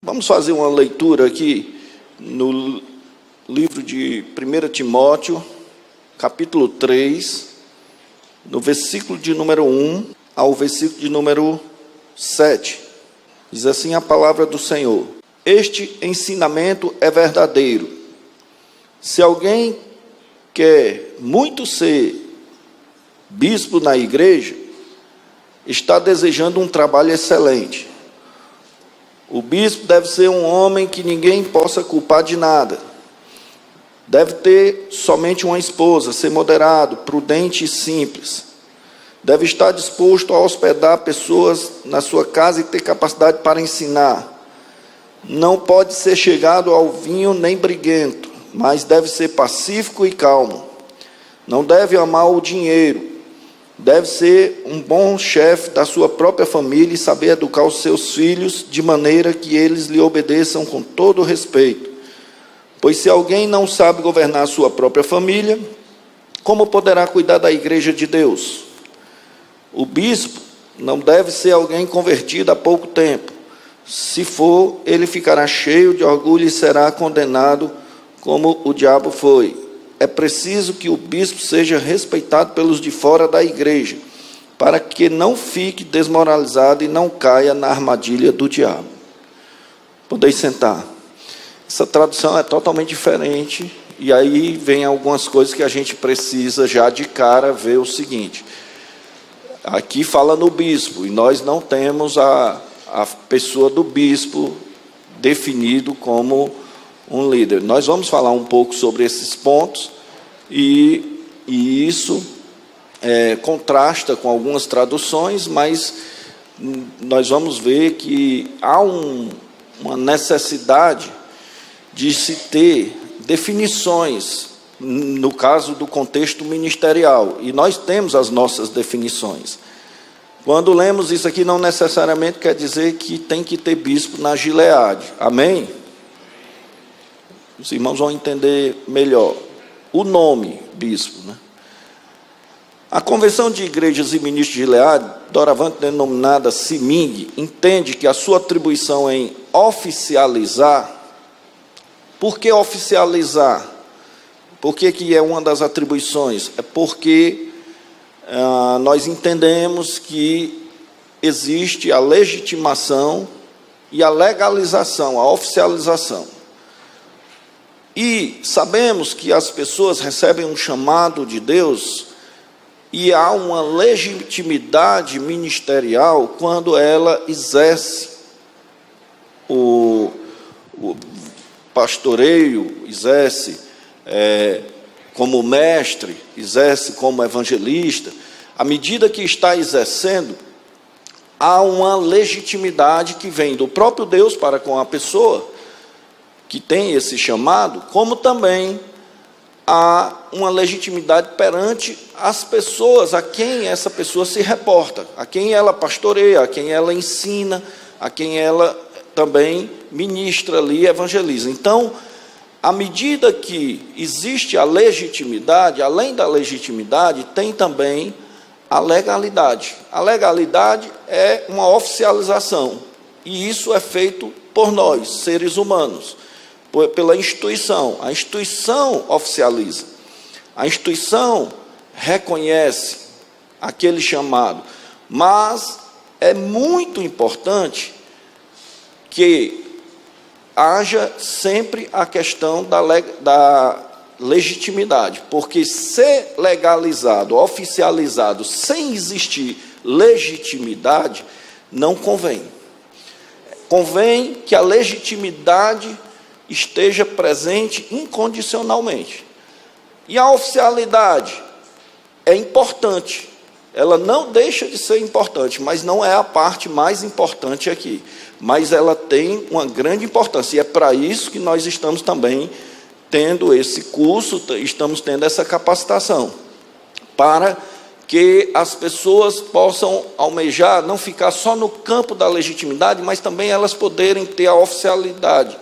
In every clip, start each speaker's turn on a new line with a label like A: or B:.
A: Vamos fazer uma leitura aqui no livro de 1 Timóteo, capítulo 3, no versículo de número 1 ao versículo de número 7. Diz assim a palavra do Senhor: este ensinamento é verdadeiro. Se alguém quer muito ser bispo na igreja, está desejando um trabalho excelente. O bispo deve ser um homem que ninguém possa culpar de nada. Deve ter somente uma esposa, ser moderado, prudente e simples. Deve estar disposto a hospedar pessoas na sua casa e ter capacidade para ensinar. Não pode ser chegado ao vinho nem briguento, mas deve ser pacífico e calmo. Não deve amar o dinheiro. Deve ser um bom chefe da sua própria família e saber educar os seus filhos de maneira que eles lhe obedeçam com todo respeito. Pois se alguém não sabe governar a sua própria família, como poderá cuidar da igreja de Deus? O bispo não deve ser alguém convertido há pouco tempo. Se for, ele ficará cheio de orgulho e será condenado como o diabo foi. É preciso que o bispo seja respeitado pelos de fora da igreja, para que não fique desmoralizado e não caia na armadilha do diabo. Podeis sentar. Essa tradução é totalmente diferente, e aí vem algumas coisas que a gente precisa já de cara ver o seguinte. Aqui fala no bispo, e nós não temos a pessoa do bispo definido como um líder. Nós vamos falar um pouco sobre esses pontos, e isso contrasta com algumas traduções, mas nós vamos ver que há uma necessidade de se ter definições, no caso do contexto ministerial, e nós temos as nossas definições. Quando lemos isso aqui, não necessariamente quer dizer que tem que ter bispo na Gileade, amém? Os irmãos vão entender melhor o nome bispo, né? A Convenção de Igrejas e Ministros de Gileade, doravante denominada CIMIG, entende que a sua atribuição em oficializar. Por que oficializar? Por que é uma das atribuições? É porque nós entendemos que existe a legitimação e a legalização, a oficialização. E sabemos que as pessoas recebem um chamado de Deus e há uma legitimidade ministerial quando ela exerce o pastoreio, exerce como mestre, exerce como evangelista. À medida que está exercendo, há uma legitimidade que vem do próprio Deus para com a pessoa que tem esse chamado, como também há uma legitimidade perante as pessoas a quem essa pessoa se reporta, a quem ela pastoreia, a quem ela ensina, a quem ela também ministra ali, evangeliza. Então, à medida que existe a legitimidade, além da legitimidade, tem também a legalidade. A legalidade é uma oficialização, e isso é feito por nós, seres humanos, pela instituição. A instituição oficializa, a instituição reconhece aquele chamado, mas é muito importante que haja sempre a questão da legitimidade, porque ser legalizado, oficializado, sem existir legitimidade, não convém. Convém que a legitimidade esteja presente incondicionalmente. E a oficialidade é importante, ela não deixa de ser importante, mas não é a parte mais importante aqui. Mas ela tem uma grande importância, e é para isso que nós estamos também tendo esse curso, estamos tendo essa capacitação, para que as pessoas possam almejar, não ficar só no campo da legitimidade, mas também elas poderem ter a oficialidade,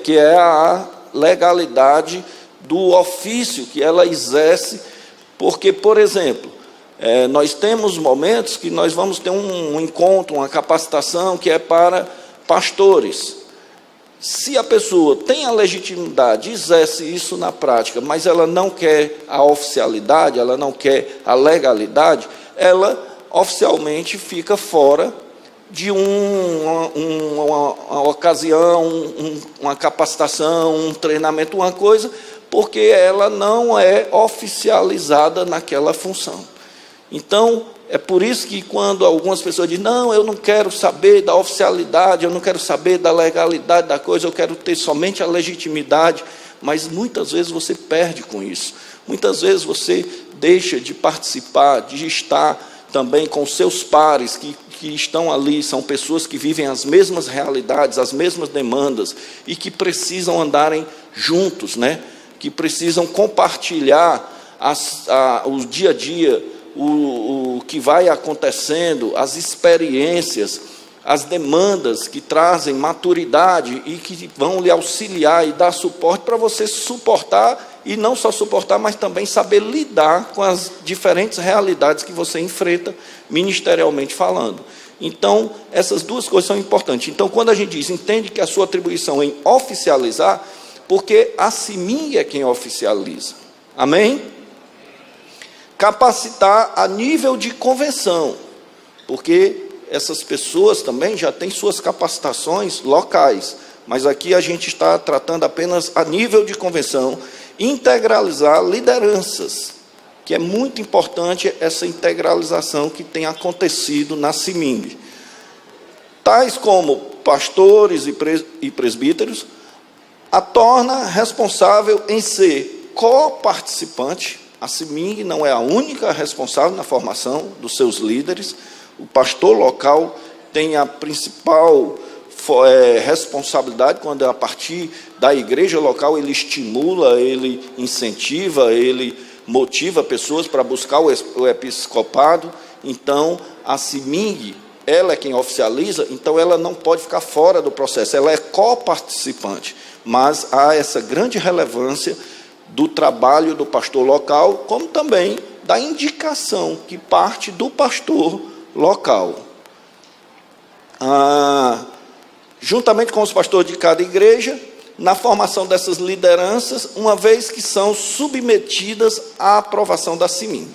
A: que é a legalidade do ofício que ela exerce, porque, por exemplo, nós temos momentos que nós vamos ter um encontro, uma capacitação que é para Pastores, se a pessoa tem a legitimidade, exerce isso na prática, mas ela não quer a oficialidade, ela não quer a legalidade, ela oficialmente fica fora de uma ocasião, uma capacitação, um treinamento, uma coisa, porque ela não é oficializada naquela função. Então, é por isso que quando algumas pessoas dizem, não, eu não quero saber da oficialidade, eu não quero saber da legalidade da coisa, eu quero ter somente a legitimidade, mas muitas vezes você perde com isso. Muitas vezes você deixa de participar, de estar também com seus pares que estão ali, são pessoas que vivem as mesmas realidades, as mesmas demandas, e que precisam andarem juntos, né? Que precisam compartilhar o dia a dia, o que vai acontecendo, as experiências, as demandas que trazem maturidade e que vão lhe auxiliar e dar suporte para você suportar, e não só suportar, mas também saber lidar com as diferentes realidades que você enfrenta, ministerialmente falando. Então, essas duas coisas são importantes. Então, quando a gente diz, entende que a sua atribuição é em oficializar, porque a CIMING é quem oficializa. Amém? Capacitar a nível de convenção, porque essas pessoas também já têm suas capacitações locais, mas aqui a gente está tratando apenas a nível de convenção. Integralizar lideranças, que é muito importante essa integralização que tem acontecido na CIMING, tais como pastores e presbíteros, a torna responsável em ser coparticipante. A CIMING não é a única responsável na formação dos seus líderes. O pastor local tem a principal responsabilidade quando, a partir da igreja local, ele estimula, ele incentiva, ele motiva pessoas para buscar o episcopado. Então, a CIMING, ela é quem oficializa, então ela não pode ficar fora do processo, ela é coparticipante. Mas há essa grande relevância do trabalho do pastor local, como também da indicação que parte do pastor local. Juntamente com os pastores de cada igreja, na formação dessas lideranças, uma vez que são submetidas à aprovação da CIMING.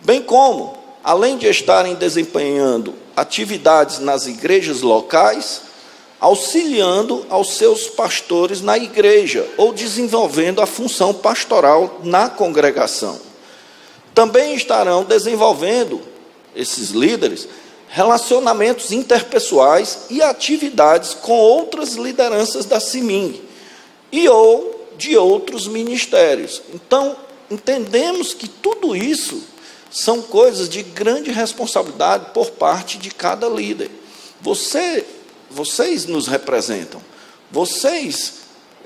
A: Bem como, além de estarem desempenhando atividades nas igrejas locais, auxiliando aos seus pastores na igreja, ou desenvolvendo a função pastoral na congregação. Também estarão desenvolvendo, esses líderes, relacionamentos interpessoais e atividades com outras lideranças da CIMING ou de outros ministérios. Então, entendemos que tudo isso são coisas de grande responsabilidade por parte de cada líder. Vocês nos representam, vocês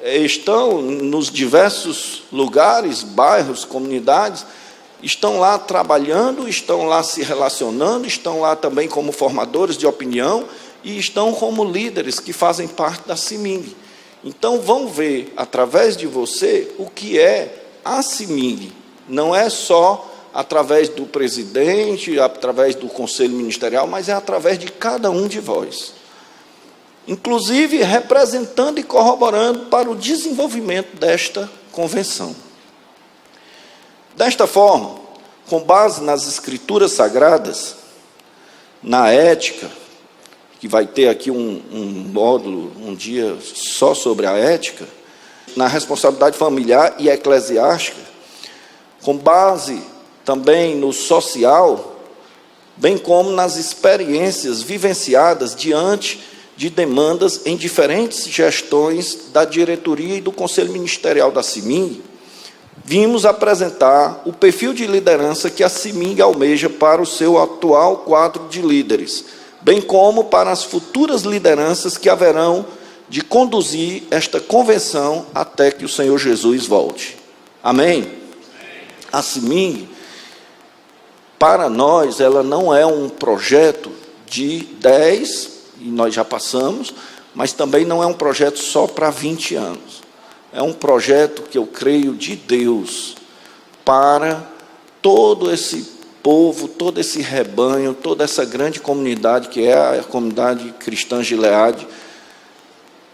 A: estão nos diversos lugares, bairros, comunidades, estão lá trabalhando, estão lá se relacionando, estão lá também como formadores de opinião e estão como líderes que fazem parte da CIMING. Então, vão ver, através de você, o que é a CIMING. Não é só através do presidente, através do conselho ministerial, mas é através de cada um de vós. Inclusive, representando e corroborando para o desenvolvimento desta convenção. Desta forma, com base nas escrituras sagradas, na ética, que vai ter aqui um módulo, um dia só sobre a ética, na responsabilidade familiar e eclesiástica, com base também no social, bem como nas experiências vivenciadas diante de demandas em diferentes gestões da diretoria e do conselho ministerial da CIMING, vimos apresentar o perfil de liderança que a CIMING almeja para o seu atual quadro de líderes, bem como para as futuras lideranças que haverão de conduzir esta convenção até que o Senhor Jesus volte. Amém? A CIMING, para nós, ela não é um projeto de 10, e nós já passamos, mas também não é um projeto só para 20 anos. É um projeto que eu creio de Deus para todo esse povo, todo esse rebanho, toda essa grande comunidade que é a comunidade cristã Gileade,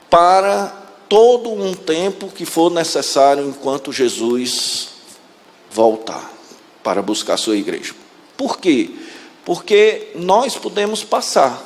A: para todo um tempo que for necessário enquanto Jesus voltar para buscar a sua igreja. Por quê? Porque nós podemos passar,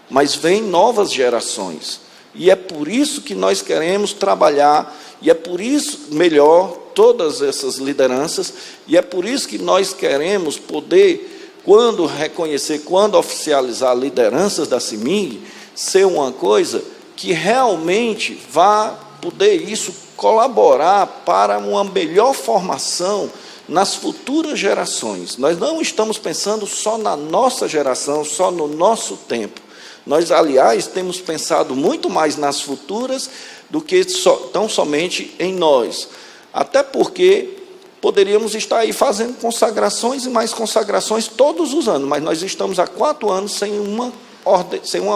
A: mas vêm novas gerações. E é por isso que nós queremos trabalhar, e é por isso, melhor, todas essas lideranças, e é por isso que nós queremos poder, quando reconhecer, quando oficializar lideranças da CIMING, ser uma coisa que realmente vá poder isso colaborar para uma melhor formação nas futuras gerações. Nós não estamos pensando só na nossa geração, só no nosso tempo. Nós, aliás, temos pensado muito mais nas futuras do que tão somente em nós. Até porque poderíamos estar aí fazendo consagrações e mais consagrações todos os anos, mas nós estamos há 4 anos sem uma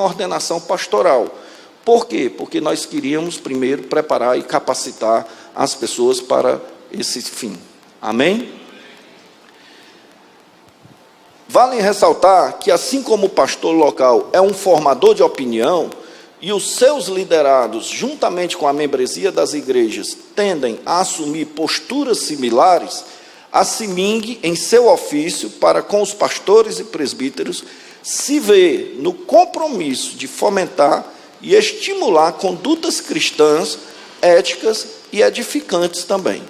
A: ordenação pastoral. Por quê? Porque nós queríamos primeiro preparar e capacitar as pessoas para esse fim. Amém? Vale ressaltar que, assim como o pastor local é um formador de opinião, e os seus liderados, juntamente com a membresia das igrejas, tendem a assumir posturas similares, a CIMING, em seu ofício para com os pastores e presbíteros, se vê no compromisso de fomentar e estimular condutas cristãs, éticas e edificantes também.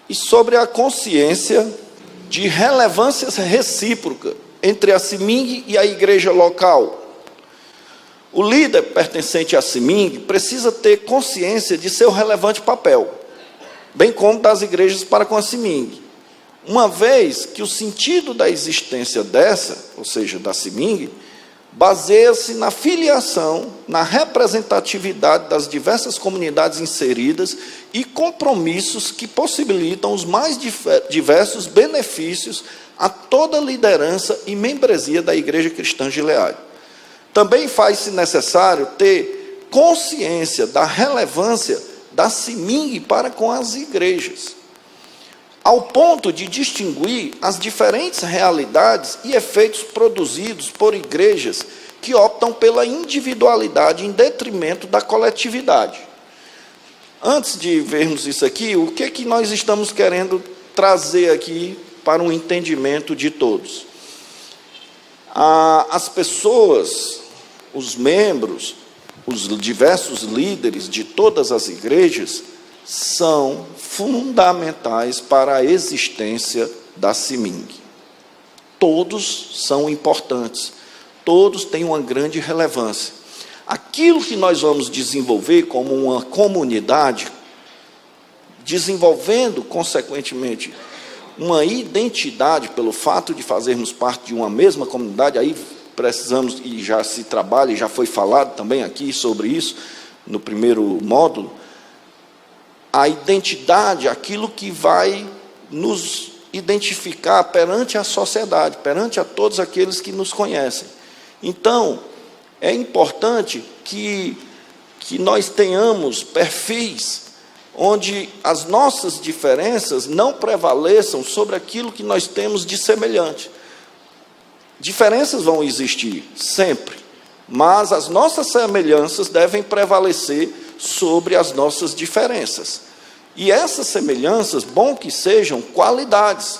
A: E sobre a consciência de relevância recíproca entre a CIMING e a igreja local. O líder pertencente à CIMING precisa ter consciência de seu relevante papel, bem como das igrejas para com a CIMING, uma vez que o sentido da existência dessa, ou seja, da CIMING, baseia-se na filiação, na representatividade das diversas comunidades inseridas e compromissos que possibilitam os mais diversos benefícios a toda a liderança e membresia da Igreja Cristã Gileade. Também faz-se necessário ter consciência da relevância da CIMING para com as igrejas, ao ponto de distinguir as diferentes realidades e efeitos produzidos por igrejas que optam pela individualidade em detrimento da coletividade. Antes de vermos isso aqui, o que é que nós estamos querendo trazer aqui para um entendimento de todos? As pessoas, os membros, os diversos líderes de todas as igrejas são fundamentais para a existência da CIMING. Todos são importantes, todos têm uma grande relevância. Aquilo que nós vamos desenvolver como uma comunidade, desenvolvendo, consequentemente, uma identidade pelo fato de fazermos parte de uma mesma comunidade, aí precisamos, e já se trabalha, e já foi falado também aqui sobre isso, no primeiro módulo, a identidade, aquilo que vai nos identificar perante a sociedade, perante a todos aqueles que nos conhecem. Então, é importante que nós tenhamos perfis onde as nossas diferenças não prevaleçam sobre aquilo que nós temos de semelhante. Diferenças vão existir, sempre, mas as nossas semelhanças devem prevalecer sobre as nossas diferenças. E essas semelhanças, bom que sejam qualidades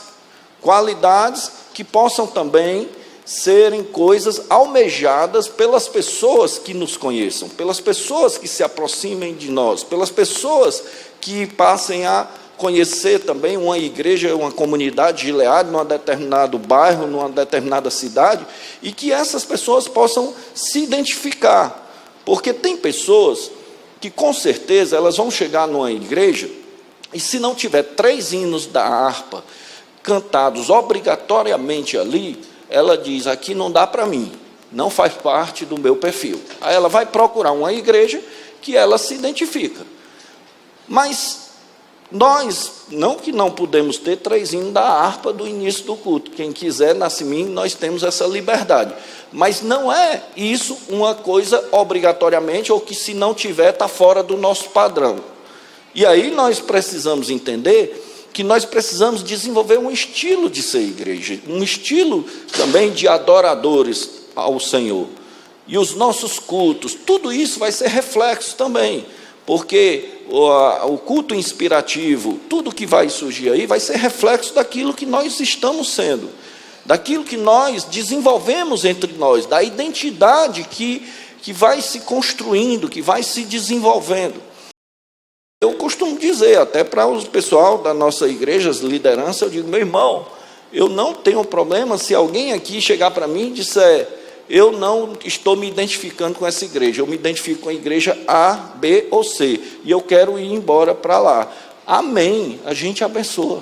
A: que possam também serem coisas almejadas pelas pessoas que nos conheçam, pelas pessoas que se aproximem de nós, pelas pessoas que passem a conhecer também uma igreja, uma comunidade Gileade, num determinado bairro, numa determinada cidade, e que essas pessoas possam se identificar, porque tem pessoas que com certeza elas vão chegar numa igreja, e se não tiver 3 hinos da harpa cantados obrigatoriamente ali, ela diz, aqui não dá para mim, não faz parte do meu perfil. Aí ela vai procurar uma igreja que ela se identifica. Mas nós, não que não podemos ter 3 hinos da harpa do início do culto. Quem quiser, na CIMING, nós temos essa liberdade. Mas não é isso uma coisa obrigatoriamente, ou que se não tiver, está fora do nosso padrão. E aí nós precisamos entender que nós precisamos desenvolver um estilo de ser igreja, um estilo também de adoradores ao Senhor. E os nossos cultos, tudo isso vai ser reflexo também, porque o culto inspirativo, tudo que vai surgir aí, vai ser reflexo daquilo que nós estamos sendo, daquilo que nós desenvolvemos entre nós, da identidade que vai se construindo, que vai se desenvolvendo. Eu costumo dizer, até para o pessoal da nossa igreja, as lideranças, eu digo, meu irmão, eu não tenho problema se alguém aqui chegar para mim e disser, eu não estou me identificando com essa igreja, eu me identifico com a igreja A, B ou C, e eu quero ir embora para lá. Amém, a gente abençoa.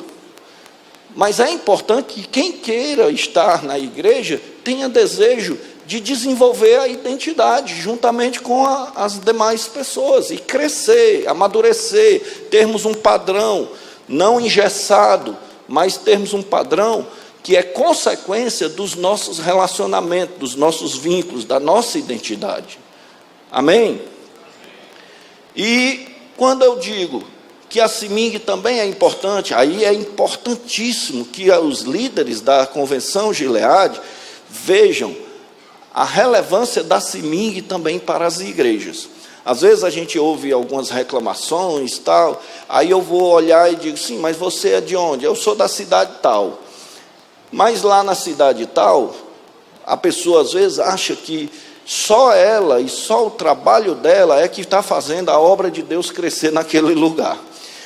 A: Mas é importante que quem queira estar na igreja tenha desejo de desenvolver a identidade juntamente com as demais pessoas e crescer, amadurecer, termos um padrão não engessado, mas termos um padrão que é consequência dos nossos relacionamentos, dos nossos vínculos, da nossa identidade. Amém? E quando eu digo que a CIMIG também é importante, aí é importantíssimo que os líderes da Convenção Gileade vejam a relevância da CIMIG também para as igrejas. Às vezes a gente ouve algumas reclamações, tal, aí eu vou olhar e digo, sim, mas você é de onde? Eu sou da cidade tal. Mas lá na cidade tal, a pessoa às vezes acha que só ela e só o trabalho dela é que está fazendo a obra de Deus crescer naquele lugar.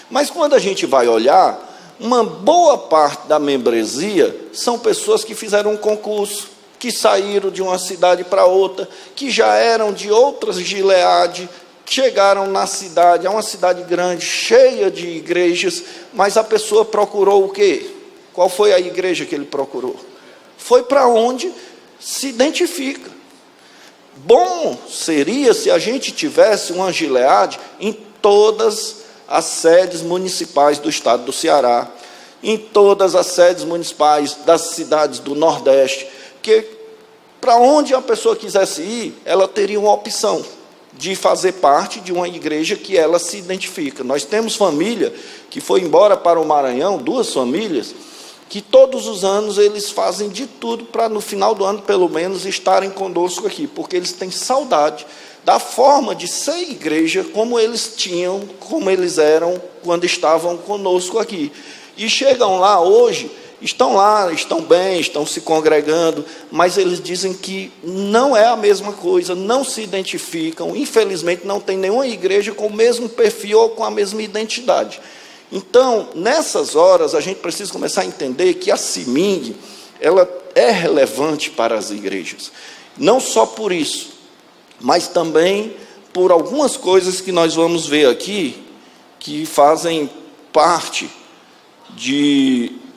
A: Mas quando a gente vai olhar, uma boa parte da membresia são pessoas que fizeram um concurso, que saíram de uma cidade para outra, que já eram de outras Gileade, chegaram na cidade, é uma cidade grande, cheia de igrejas, mas a pessoa procurou o quê? Qual foi a igreja que ele procurou? Foi para onde se identifica. Bom seria se a gente tivesse uma Gileade em todas as sedes municipais do estado do Ceará, em todas as sedes municipais das cidades do Nordeste, que para onde a pessoa quisesse ir, ela teria uma opção de fazer parte de uma igreja que ela se identifica. Nós temos família que foi embora para o Maranhão, 2 famílias, que todos os anos eles fazem de tudo para no final do ano, pelo menos, estarem conosco aqui, porque eles têm saudade da forma de ser igreja como eles tinham, como eles eram quando estavam conosco aqui. E chegam lá hoje, estão lá, estão bem, estão se congregando, mas eles dizem que não é a mesma coisa, não se identificam, infelizmente não tem nenhuma igreja com o mesmo perfil ou com a mesma identidade. Então, nessas horas, a gente precisa começar a entender que a CIMIG, ela é relevante para as igrejas. Não só por isso, mas também por algumas coisas que nós vamos ver aqui, que fazem parte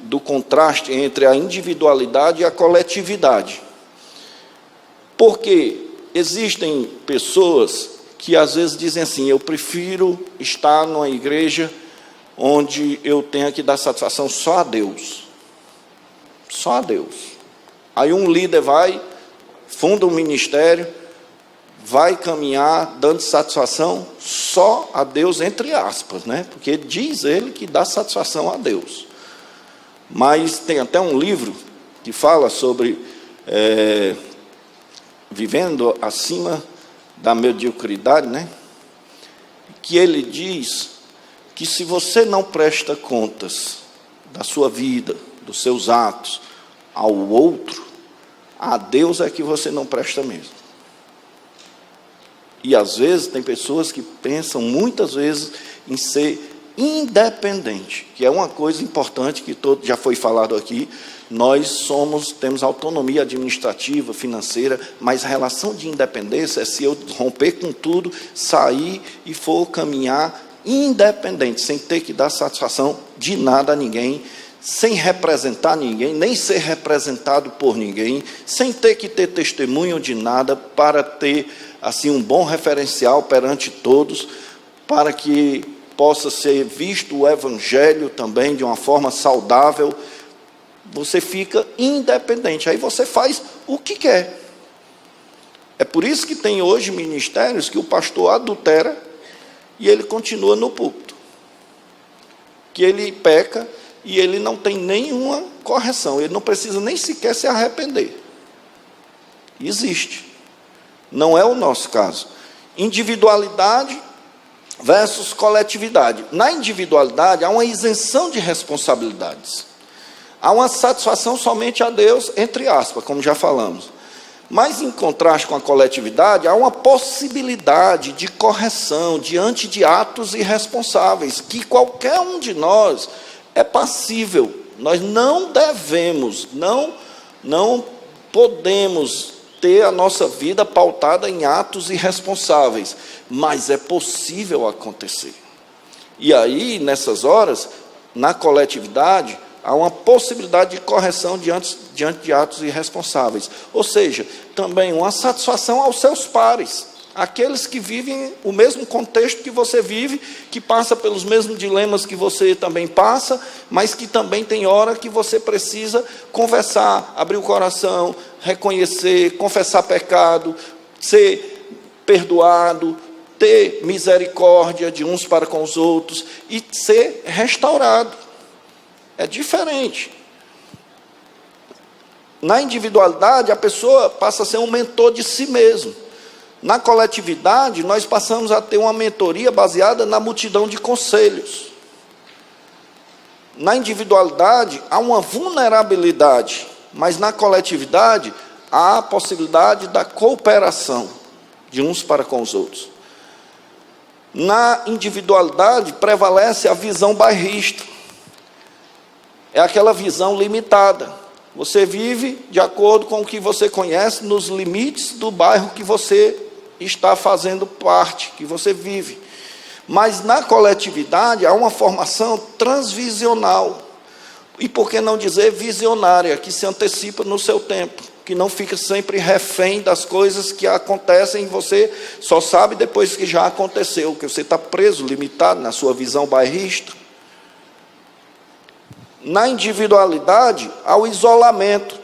A: do contraste entre a individualidade e a coletividade. Porque existem pessoas que às vezes dizem assim, eu prefiro estar numa igreja onde eu tenho que dar satisfação só a Deus. Só a Deus. Aí um líder vai, funda um ministério, vai caminhar dando satisfação só a Deus, entre aspas, né? Porque diz ele que dá satisfação a Deus. Mas tem até um livro que fala sobre vivendo acima da mediocridade, né? Que ele diz que se você não presta contas da sua vida, dos seus atos ao outro, a Deus é que você não presta mesmo. E às vezes tem pessoas que pensam muitas vezes em ser independente, que é uma coisa importante que já foi falado aqui. Nós temos autonomia administrativa, financeira, mas a relação de independência é se eu romper com tudo, sair e for caminhar independente, sem ter que dar satisfação de nada a ninguém, sem representar ninguém, nem ser representado por ninguém, sem ter que ter testemunho de nada, para ter assim um bom referencial perante todos, para que possa ser visto o evangelho também de uma forma saudável. Você fica independente, aí você faz o que quer. É por isso que tem hoje ministérios que o pastor adultera e ele continua no púlpito. que ele peca e ele não tem nenhuma correção, ele não precisa nem sequer se arrepender. Existe. Não é o nosso caso. Individualidade versus coletividade. Na individualidade há uma isenção de responsabilidades. Há uma satisfação somente a Deus, entre aspas, como já falamos. Mas, em contraste com a coletividade, há uma possibilidade de correção diante de atos irresponsáveis, que qualquer um de nós é passível. Nós não devemos, não podemos ter a nossa vida pautada em atos irresponsáveis, mas é possível acontecer. E aí, nessas horas, na coletividade, há uma possibilidade de correção diante de atos irresponsáveis. Ou seja, também uma satisfação aos seus pares, aqueles que vivem o mesmo contexto que você vive, que passa pelos mesmos dilemas que você também passa, mas que também tem hora que você precisa conversar, abrir o coração, reconhecer, confessar pecado, ser perdoado, ter misericórdia de uns para com os outros e ser restaurado. É diferente. Na individualidade, a pessoa passa a ser um mentor de si mesmo. Na coletividade, nós passamos a ter uma mentoria baseada na multidão de conselhos. Na individualidade, há uma vulnerabilidade, mas na coletividade, há a possibilidade da cooperação de uns para com os outros. Na individualidade, prevalece a visão bairrista. É aquela visão limitada. Você vive de acordo com o que você conhece nos limites do bairro que você está fazendo parte, que você vive. Mas na coletividade há uma formação transvisional. E por que não dizer visionária, que se antecipa no seu tempo, que não fica sempre refém das coisas que acontecem e você só sabe depois que já aconteceu, que você está preso, limitado na sua visão bairrista. Na individualidade, há o isolamento,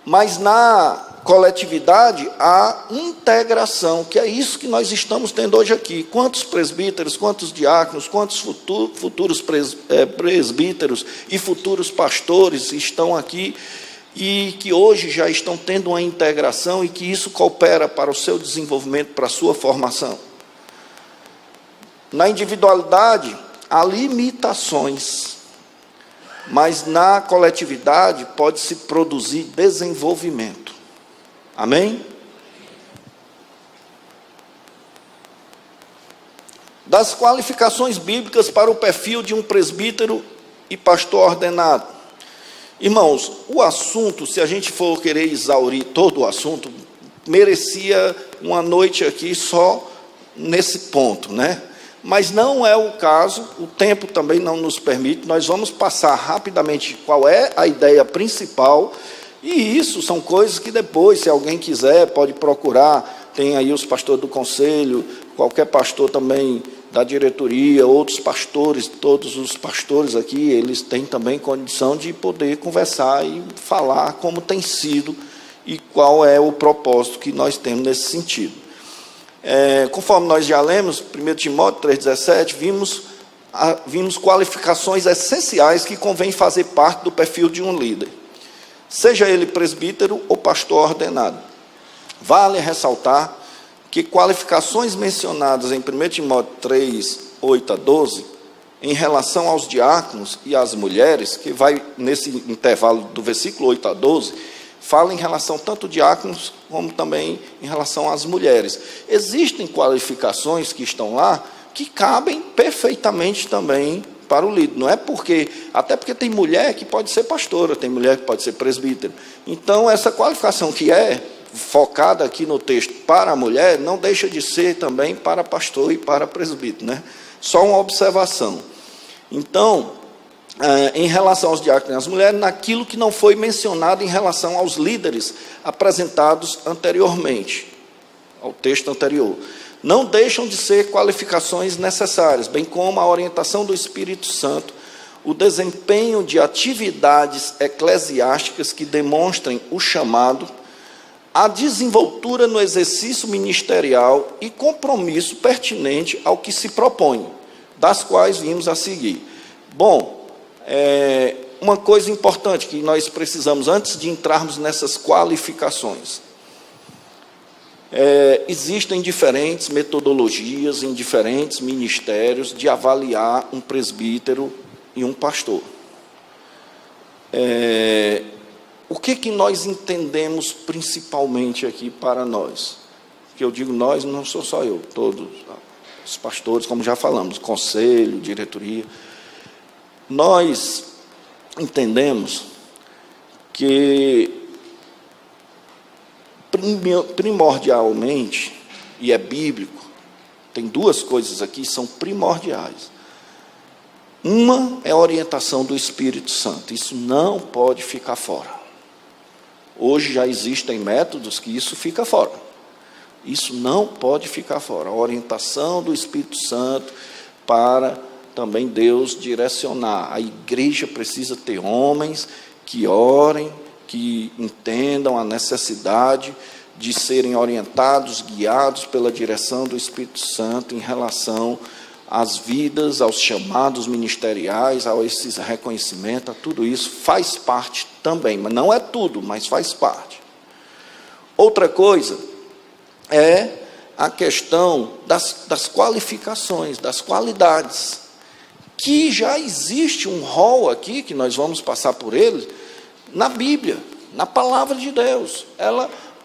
A: mas na coletividade, há integração, que é isso que nós estamos tendo hoje aqui. Quantos presbíteros, quantos diáconos, quantos futuros presbíteros e futuros pastores estão aqui e que hoje já estão tendo uma integração e que isso coopera para o seu desenvolvimento, para a sua formação. Na individualidade, há limitações, mas na coletividade pode-se produzir desenvolvimento. Amém? Das qualificações bíblicas para o perfil de um presbítero e pastor ordenado. Irmãos, o assunto, se a gente for querer exaurir todo o assunto, merecia uma noite aqui só nesse ponto, né? Mas não é o caso, o tempo também não nos permite, nós vamos passar rapidamente qual é a ideia principal, e isso são coisas que depois, se alguém quiser, pode procurar, tem aí os pastores do conselho, qualquer pastor também da diretoria, outros pastores, todos os pastores aqui, eles têm também condição de poder conversar e falar como tem sido e qual é o propósito que nós temos nesse sentido. Conforme nós já lemos, 1 Timóteo 3,17, vimos qualificações essenciais que convém fazer parte do perfil de um líder, seja ele presbítero ou pastor ordenado. Vale ressaltar que qualificações mencionadas em 1 Timóteo 3, 8 a 12, em relação aos diáconos e às mulheres, que vai nesse intervalo do versículo 8 a 12, fala em relação tanto diáconos como também em relação às mulheres. Existem qualificações que estão lá que cabem perfeitamente também para o líder. Não é porque, até porque tem mulher que pode ser pastora, tem mulher que pode ser presbítero. Então, essa qualificação que é focada aqui no texto para a mulher, não deixa de ser também para pastor e para presbítero, né? Só uma observação. Então, em relação aos diáconos e às mulheres, naquilo que não foi mencionado em relação aos líderes apresentados anteriormente, ao texto anterior. Não deixam de ser qualificações necessárias, bem como a orientação do Espírito Santo, o desempenho de atividades eclesiásticas que demonstrem o chamado, a desenvoltura no exercício ministerial e compromisso pertinente ao que se propõe, das quais vimos a seguir. Bom, uma coisa importante que nós precisamos, antes de entrarmos nessas qualificações, existem diferentes metodologias em diferentes ministérios de avaliar um presbítero e um pastor. O que nós entendemos principalmente aqui para nós? Que eu digo nós, não sou só eu, todos os pastores, como já falamos, conselho, diretoria. Nós entendemos que primordialmente, e é bíblico, tem duas coisas aqui que são primordiais. Uma é a orientação do Espírito Santo, isso não pode ficar fora. Hoje já existem métodos que isso fica fora. Isso não pode ficar fora. A orientação do Espírito Santo para também Deus direcionar. A igreja precisa ter homens que orem, que entendam a necessidade de serem orientados, guiados pela direção do Espírito Santo em relação às vidas, aos chamados ministeriais, a esse reconhecimento, a tudo isso faz parte também, mas não é tudo, mas faz parte. Outra coisa é a questão das qualificações, das qualidades, que já existe um rol aqui, que nós vamos passar por ele, na Bíblia, na palavra de Deus.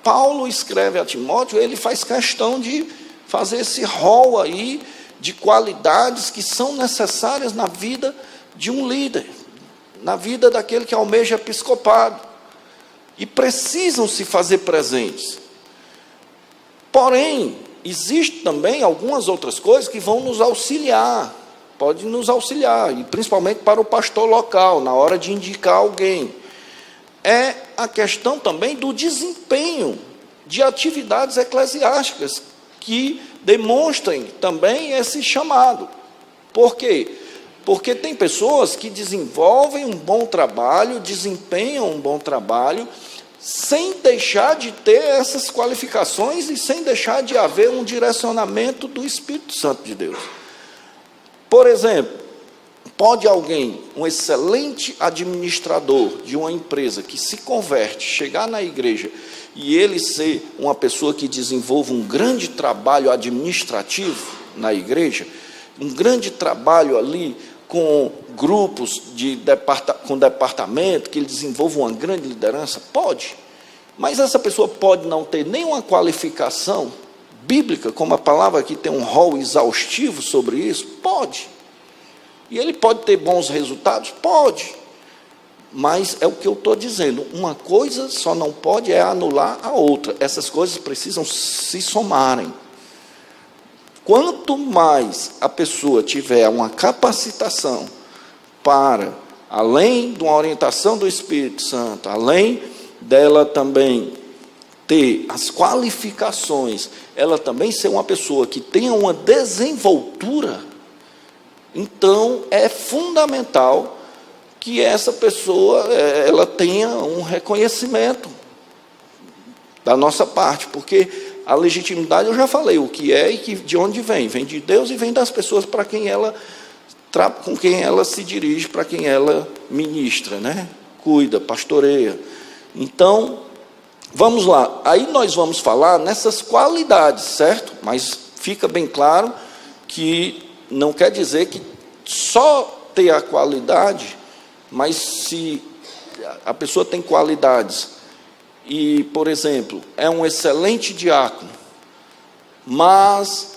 A: Paulo escreve a Timóteo, ele faz questão de fazer esse rol aí de qualidades que são necessárias na vida de um líder, na vida daquele que almeja episcopado, e precisam se fazer presentes. Porém, existem também algumas outras coisas que vão nos auxiliar, pode nos auxiliar, e principalmente para o pastor local, na hora de indicar alguém. É a questão também do desempenho de atividades eclesiásticas que demonstrem também esse chamado. Por quê? Porque tem pessoas que desenvolvem um bom trabalho, desempenham um bom trabalho, sem deixar de ter essas qualificações e sem deixar de haver um direcionamento do Espírito Santo de Deus. Por exemplo, pode alguém, um excelente administrador de uma empresa que se converte, chegar na igreja e ele ser uma pessoa que desenvolve um grande trabalho administrativo na igreja, um grande trabalho ali com grupos, com departamento, que ele desenvolva uma grande liderança? Pode. Mas essa pessoa pode não ter nenhuma qualificação bíblica, como a palavra aqui tem um rol exaustivo sobre isso? Pode. E ele pode ter bons resultados? Pode. Mas é o que eu estou dizendo, uma coisa só não pode anular a outra. Essas coisas precisam se somarem. Quanto mais a pessoa tiver uma capacitação para, além de uma orientação do Espírito Santo, além dela também ter as qualificações, ela também ser uma pessoa que tenha uma desenvoltura, então é fundamental que essa pessoa ela tenha um reconhecimento da nossa parte, porque a legitimidade eu já falei o que é e de onde vem de Deus e vem das pessoas para quem ela com quem ela se dirige, para quem ela ministra, né? Cuida, pastoreia. Então, vamos lá. Aí nós vamos falar nessas qualidades, certo? Mas fica bem claro que não quer dizer que só ter a qualidade, mas se a pessoa tem qualidades e, por exemplo, é um excelente diácono, mas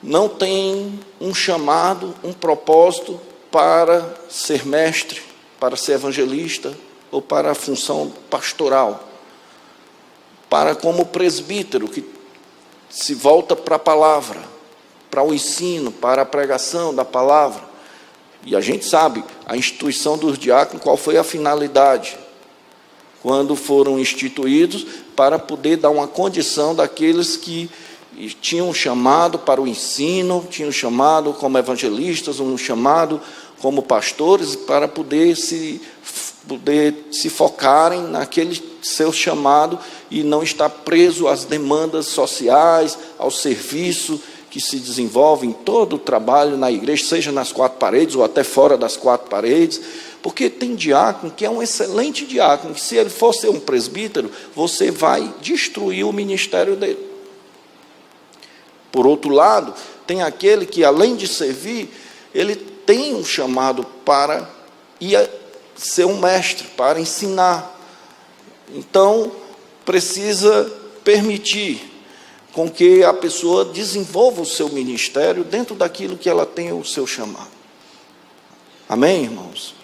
A: não tem um chamado, um propósito para ser mestre, para ser evangelista ou para a função pastoral, para como presbítero que se volta para a palavra, para o ensino, para a pregação da palavra. E a gente sabe, a instituição dos diáconos, qual foi a finalidade? Quando foram instituídos, para poder dar uma condição daqueles que tinham chamado para o ensino, tinham chamado como evangelistas, um chamado como pastores, para poder se focarem naquele seu chamado e não estar preso às demandas sociais, ao serviço que se desenvolve em todo o trabalho na igreja, seja nas quatro paredes ou até fora das quatro paredes, porque tem diácono que é um excelente diácono, que se ele for ser um presbítero, você vai destruir o ministério dele. Por outro lado, tem aquele que, além de servir, ele tem um chamado para ir ser um mestre, para ensinar. Então, precisa permitir com que a pessoa desenvolva o seu ministério dentro daquilo que ela tem o seu chamado. Amém, irmãos?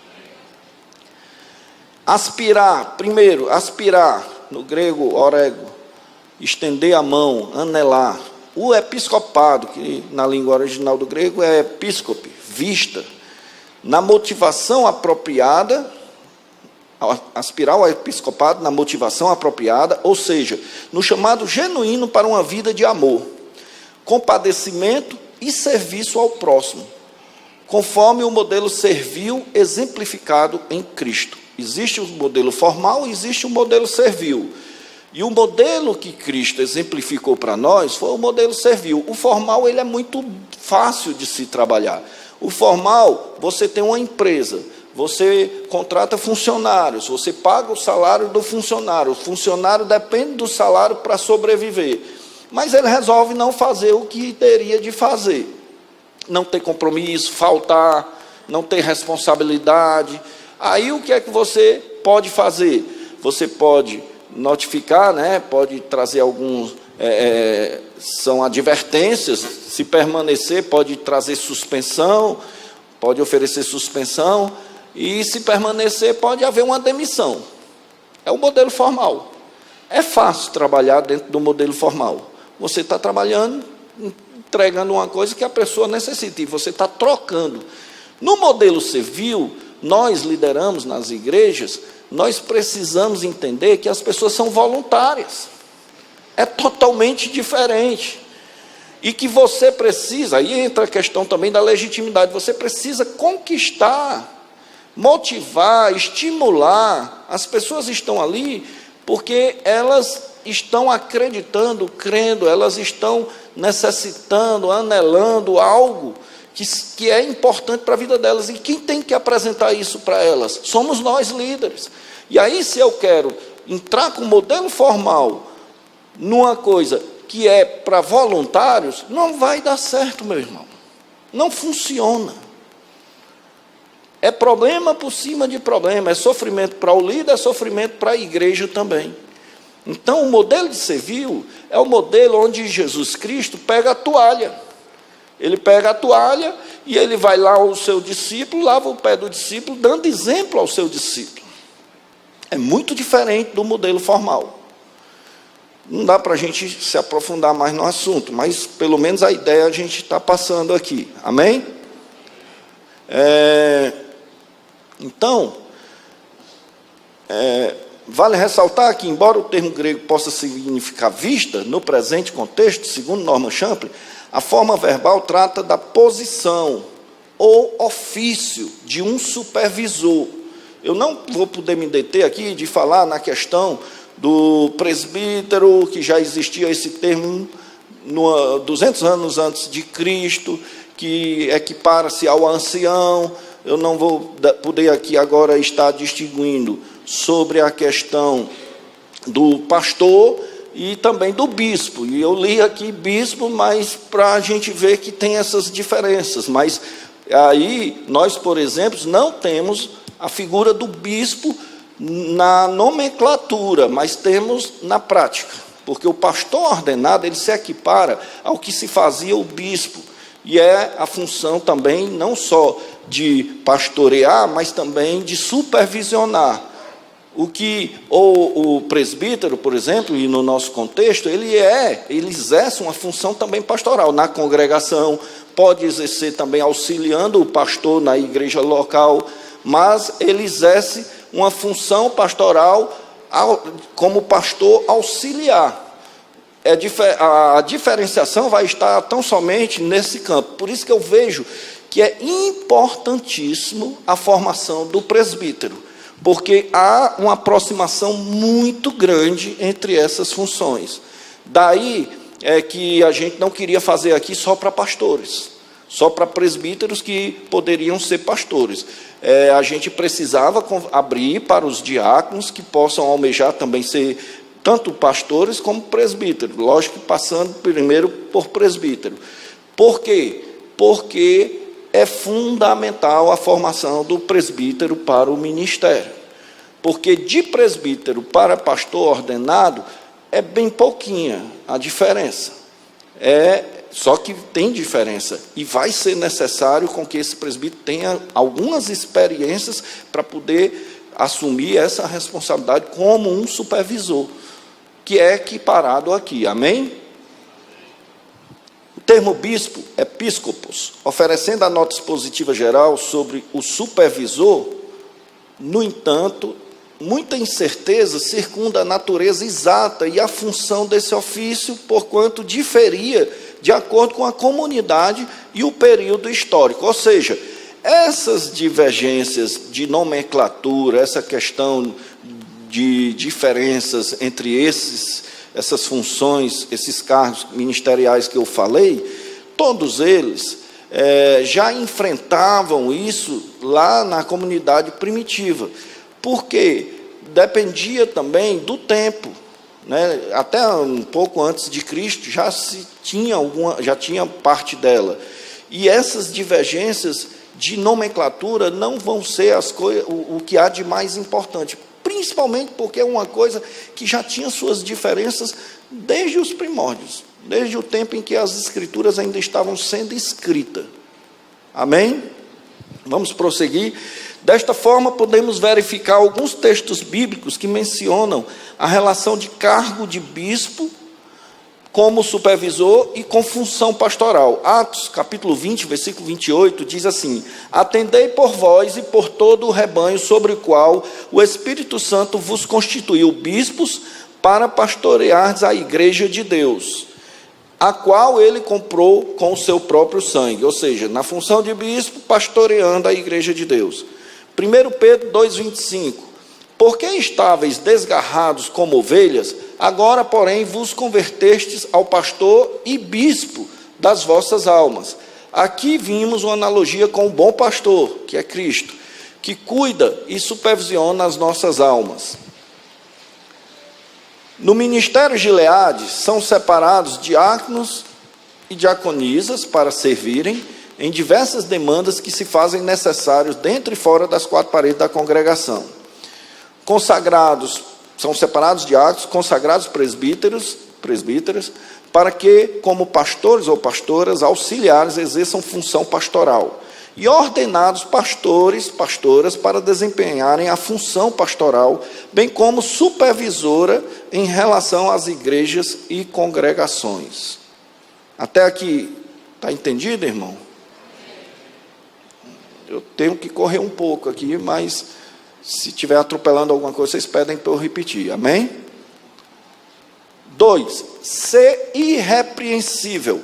A: Aspirar, primeiro, aspirar, no grego, orego, estender a mão, anelar. O episcopado, que na língua original do grego é episcope, vista, na motivação apropriada, aspirar ao episcopado na motivação apropriada, ou seja, no chamado genuíno para uma vida de amor, compadecimento e serviço ao próximo, conforme o modelo servil exemplificado em Cristo. Existe o modelo formal e existe o modelo servil. E o modelo que Cristo exemplificou para nós foi o modelo servil. O formal, ele é muito fácil de se trabalhar. O formal, você tem uma empresa, você contrata funcionários, você paga o salário do funcionário, o funcionário depende do salário para sobreviver, mas ele resolve não fazer o que teria de fazer, não ter compromisso, faltar, não ter responsabilidade. Aí o que é que você pode fazer? Você pode notificar, pode trazer alguns, são advertências, se permanecer pode trazer suspensão, pode oferecer suspensão, e se permanecer pode haver uma demissão. É o modelo formal. É fácil trabalhar dentro do modelo formal. Você está trabalhando, entregando uma coisa que a pessoa necessita, e você está trocando. No modelo servil, nós lideramos nas igrejas, nós precisamos entender que as pessoas são voluntárias. É totalmente diferente. E que você precisa, aí entra a questão também da legitimidade, você precisa conquistar, motivar, estimular. As pessoas estão ali porque elas estão acreditando, crendo, elas estão necessitando, anelando algo que é importante para a vida delas. E quem tem que apresentar isso para elas? Somos nós, líderes. E aí, se eu quero entrar com o modelo formal numa coisa que é para voluntários, não vai dar certo, meu irmão. Não funciona. É problema por cima de problema, é sofrimento para o líder, é sofrimento para a igreja também. Então, o modelo de servil é o modelo onde Jesus Cristo pega a toalha. Ele pega a toalha e ele vai lá ao seu discípulo, lava o pé do discípulo, dando exemplo ao seu discípulo. É muito diferente do modelo formal. Não dá para a gente se aprofundar mais no assunto, mas pelo menos a ideia a gente está passando aqui. Amém? Então, vale ressaltar que, embora o termo grego possa significar vista, no presente contexto, segundo Norman Champlin, a forma verbal trata da posição ou ofício de um supervisor. Eu não vou poder me deter aqui de falar na questão do presbítero, que já existia esse termo 200 anos antes de Cristo, que equipara-se ao ancião. Eu não vou poder aqui agora estar distinguindo sobre a questão do pastor e também do bispo. E eu li aqui bispo, mas para a gente ver que tem essas diferenças. Mas aí nós, por exemplo, não temos a figura do bispo na nomenclatura, mas temos na prática, porque o pastor ordenado, ele se equipara ao que se fazia o bispo, e é a função também não só de pastorear, mas também de supervisionar. O que o presbítero, por exemplo, e no nosso contexto, ele exerce uma função também pastoral na congregação, pode exercer também auxiliando o pastor na igreja local, mas ele exerce uma função pastoral como pastor auxiliar. A diferenciação vai estar tão somente nesse campo. Por isso que eu vejo que é importantíssimo a formação do presbítero, porque há uma aproximação muito grande entre essas funções. Daí é que a gente não queria fazer aqui só para pastores, só para presbíteros que poderiam ser pastores. A gente precisava abrir para os diáconos que possam almejar também ser tanto pastores como presbíteros, lógico que passando primeiro por presbítero. Por quê? Porque é fundamental a formação do presbítero para o ministério. Porque de presbítero para pastor ordenado é bem pouquinha a diferença. Só que tem diferença. E vai ser necessário com que esse presbítero tenha algumas experiências para poder assumir essa responsabilidade como um supervisor, que é equiparado aqui. Amém? O termo bispo, episcopos, oferecendo a nota expositiva geral sobre o supervisor, no entanto, muita incerteza circunda a natureza exata e a função desse ofício, porquanto diferia de acordo com a comunidade e o período histórico. Ou seja, essas divergências de nomenclatura, essa questão de diferenças entre essas funções, esses cargos ministeriais que eu falei, todos eles já enfrentavam isso lá na comunidade primitiva, porque dependia também do tempo, né? Até um pouco antes de Cristo já tinha parte dela, e essas divergências de nomenclatura não vão ser o que há de mais importante, principalmente porque é uma coisa que já tinha suas diferenças desde os primórdios, desde o tempo em que as escrituras ainda estavam sendo escritas. Amém? Vamos prosseguir. Desta forma, podemos verificar alguns textos bíblicos que mencionam a relação de cargo de bispo como supervisor e com função pastoral. Atos, capítulo 20, versículo 28, diz assim: atendei por vós e por todo o rebanho sobre o qual o Espírito Santo vos constituiu bispos para pastoreardes a igreja de Deus, a qual ele comprou com o seu próprio sangue. Ou seja, na função de bispo, pastoreando a igreja de Deus. 1 Pedro 2,25: porque estáveis desgarrados como ovelhas, agora, porém, vos convertestes ao pastor e bispo das vossas almas. Aqui vimos uma analogia com o bom pastor, que é Cristo, que cuida e supervisiona as nossas almas. No ministério Gileade, são separados diáconos e diaconisas para servirem em diversas demandas que se fazem necessários dentro e fora das quatro paredes da congregação. Consagrados, são separados diáconos, consagrados presbíteros, para que, como pastores ou pastoras, auxiliares exerçam função pastoral. E ordenados pastoras, para desempenharem a função pastoral, bem como supervisora em relação às igrejas e congregações. Até aqui, está entendido, irmão? Eu tenho que correr um pouco aqui, mas se estiver atropelando alguma coisa, vocês pedem para eu repetir, amém? 2, ser irrepreensível.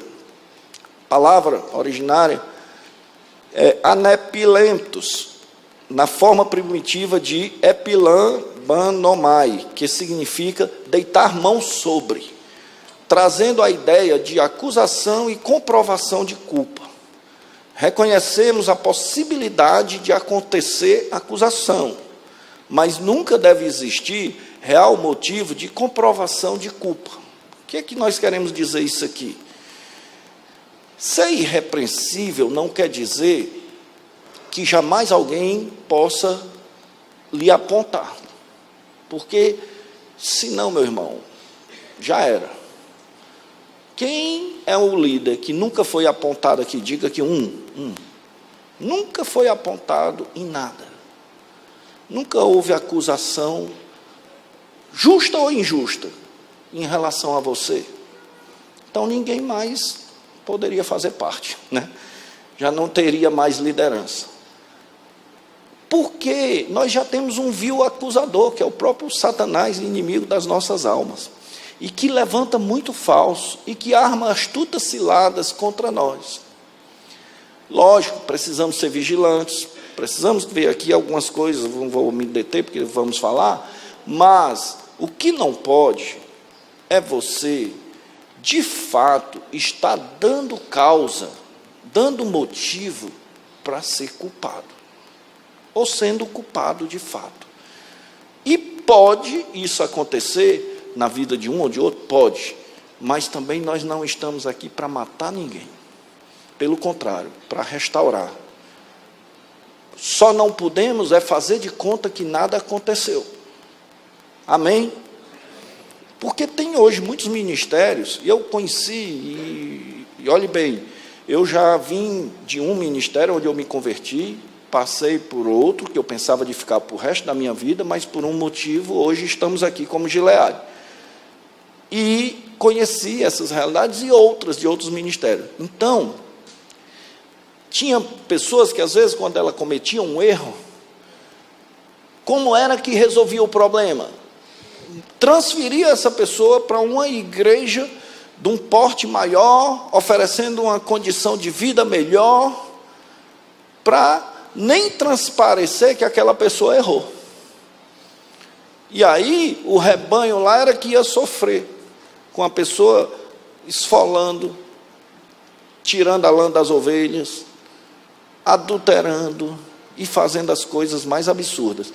A: Palavra originária é anepilentos, na forma primitiva de epilambanomai, que significa deitar mão sobre, trazendo a ideia de acusação e comprovação de culpa. Reconhecemos a possibilidade de acontecer acusação, mas nunca deve existir real motivo de comprovação de culpa. O que é que nós queremos dizer isso aqui? Ser irrepreensível não quer dizer que jamais alguém possa lhe apontar, porque senão, meu irmão, já era. Quem é o líder que nunca foi apontado aqui? Diga que nunca foi apontado em nada. Nunca houve acusação, justa ou injusta, em relação a você. Então ninguém mais poderia fazer parte, né? Já não teria mais liderança. Porque nós já temos um vil acusador, que é o próprio Satanás, inimigo das nossas almas, e que levanta muito falso, e que arma astutas ciladas contra nós. Lógico, precisamos ser vigilantes, precisamos ver aqui algumas coisas, não vou me deter porque vamos falar, mas o que não pode é você de fato, está dando causa, dando motivo para ser culpado, ou sendo culpado de fato. E pode isso acontecer na vida de um ou de outro? Pode, mas também nós não estamos aqui para matar ninguém. Pelo contrário, para restaurar. Só não podemos é fazer de conta que nada aconteceu. Amém? Porque tem hoje muitos ministérios, e eu conheci, e olhe bem, eu já vim de um ministério onde eu me converti, passei por outro, que eu pensava de ficar para o resto da minha vida, mas por um motivo, hoje estamos aqui como Gileade. E conheci essas realidades e outras, de outros ministérios. Então, tinha pessoas que, às vezes, quando ela cometia um erro, como era que resolvia o problema? Transferia essa pessoa para uma igreja de um porte maior, oferecendo uma condição de vida melhor, para nem transparecer que aquela pessoa errou. E aí, o rebanho lá era que ia sofrer, com a pessoa esfolando, tirando a lã das ovelhas, adulterando e fazendo as coisas mais absurdas.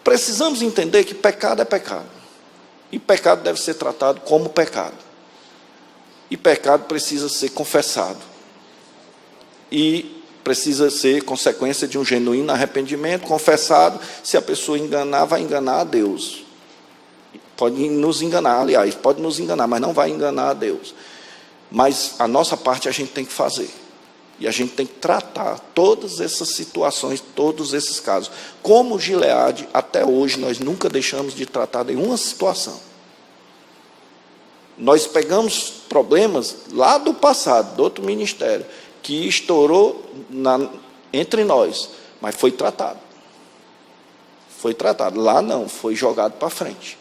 A: Precisamos entender que pecado é pecado. E pecado deve ser tratado como pecado. E pecado precisa ser confessado. E precisa ser consequência de um genuíno arrependimento, confessado. Se a pessoa enganar, vai enganar a Deus. Pode nos enganar, aliás, pode nos enganar, mas não vai enganar a Deus. Mas a nossa parte a gente tem que fazer. E a gente tem que tratar todas essas situações, todos esses casos. Como Gileade, até hoje, nós nunca deixamos de tratar nenhuma situação. Nós pegamos problemas lá do passado, do outro ministério, que estourou entre nós, mas foi tratado. Foi tratado. Lá não, foi jogado para frente.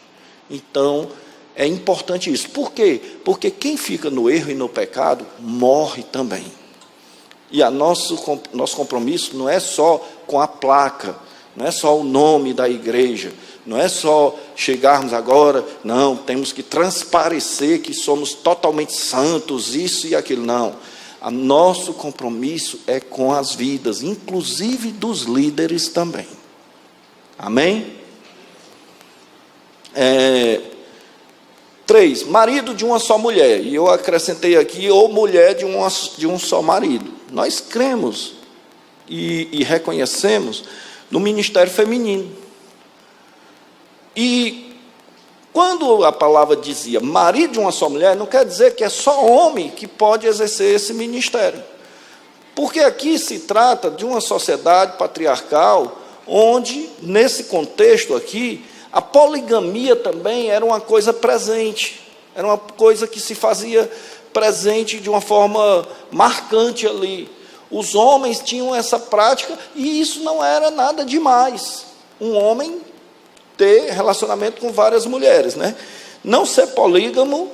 A: Então, é importante isso. Por quê? Porque quem fica no erro e no pecado, morre também. E nosso compromisso não é só com a placa, não é só o nome da igreja, não é só chegarmos agora, não, temos que transparecer que somos totalmente santos, isso e aquilo, não. O nosso compromisso é com as vidas, inclusive dos líderes também. Amém? 3, marido de uma só mulher, e eu acrescentei aqui, ou mulher de um só marido. Nós cremos e reconhecemos no ministério feminino. E quando a palavra dizia marido de uma só mulher, não quer dizer que é só homem que pode exercer esse ministério. Porque aqui se trata de uma sociedade patriarcal, onde, nesse contexto aqui, a poligamia também era uma coisa presente, era uma coisa que se fazia presente de uma forma marcante ali. Os homens tinham essa prática e isso não era nada demais. Um homem ter relacionamento com várias mulheres, né? Não ser polígamo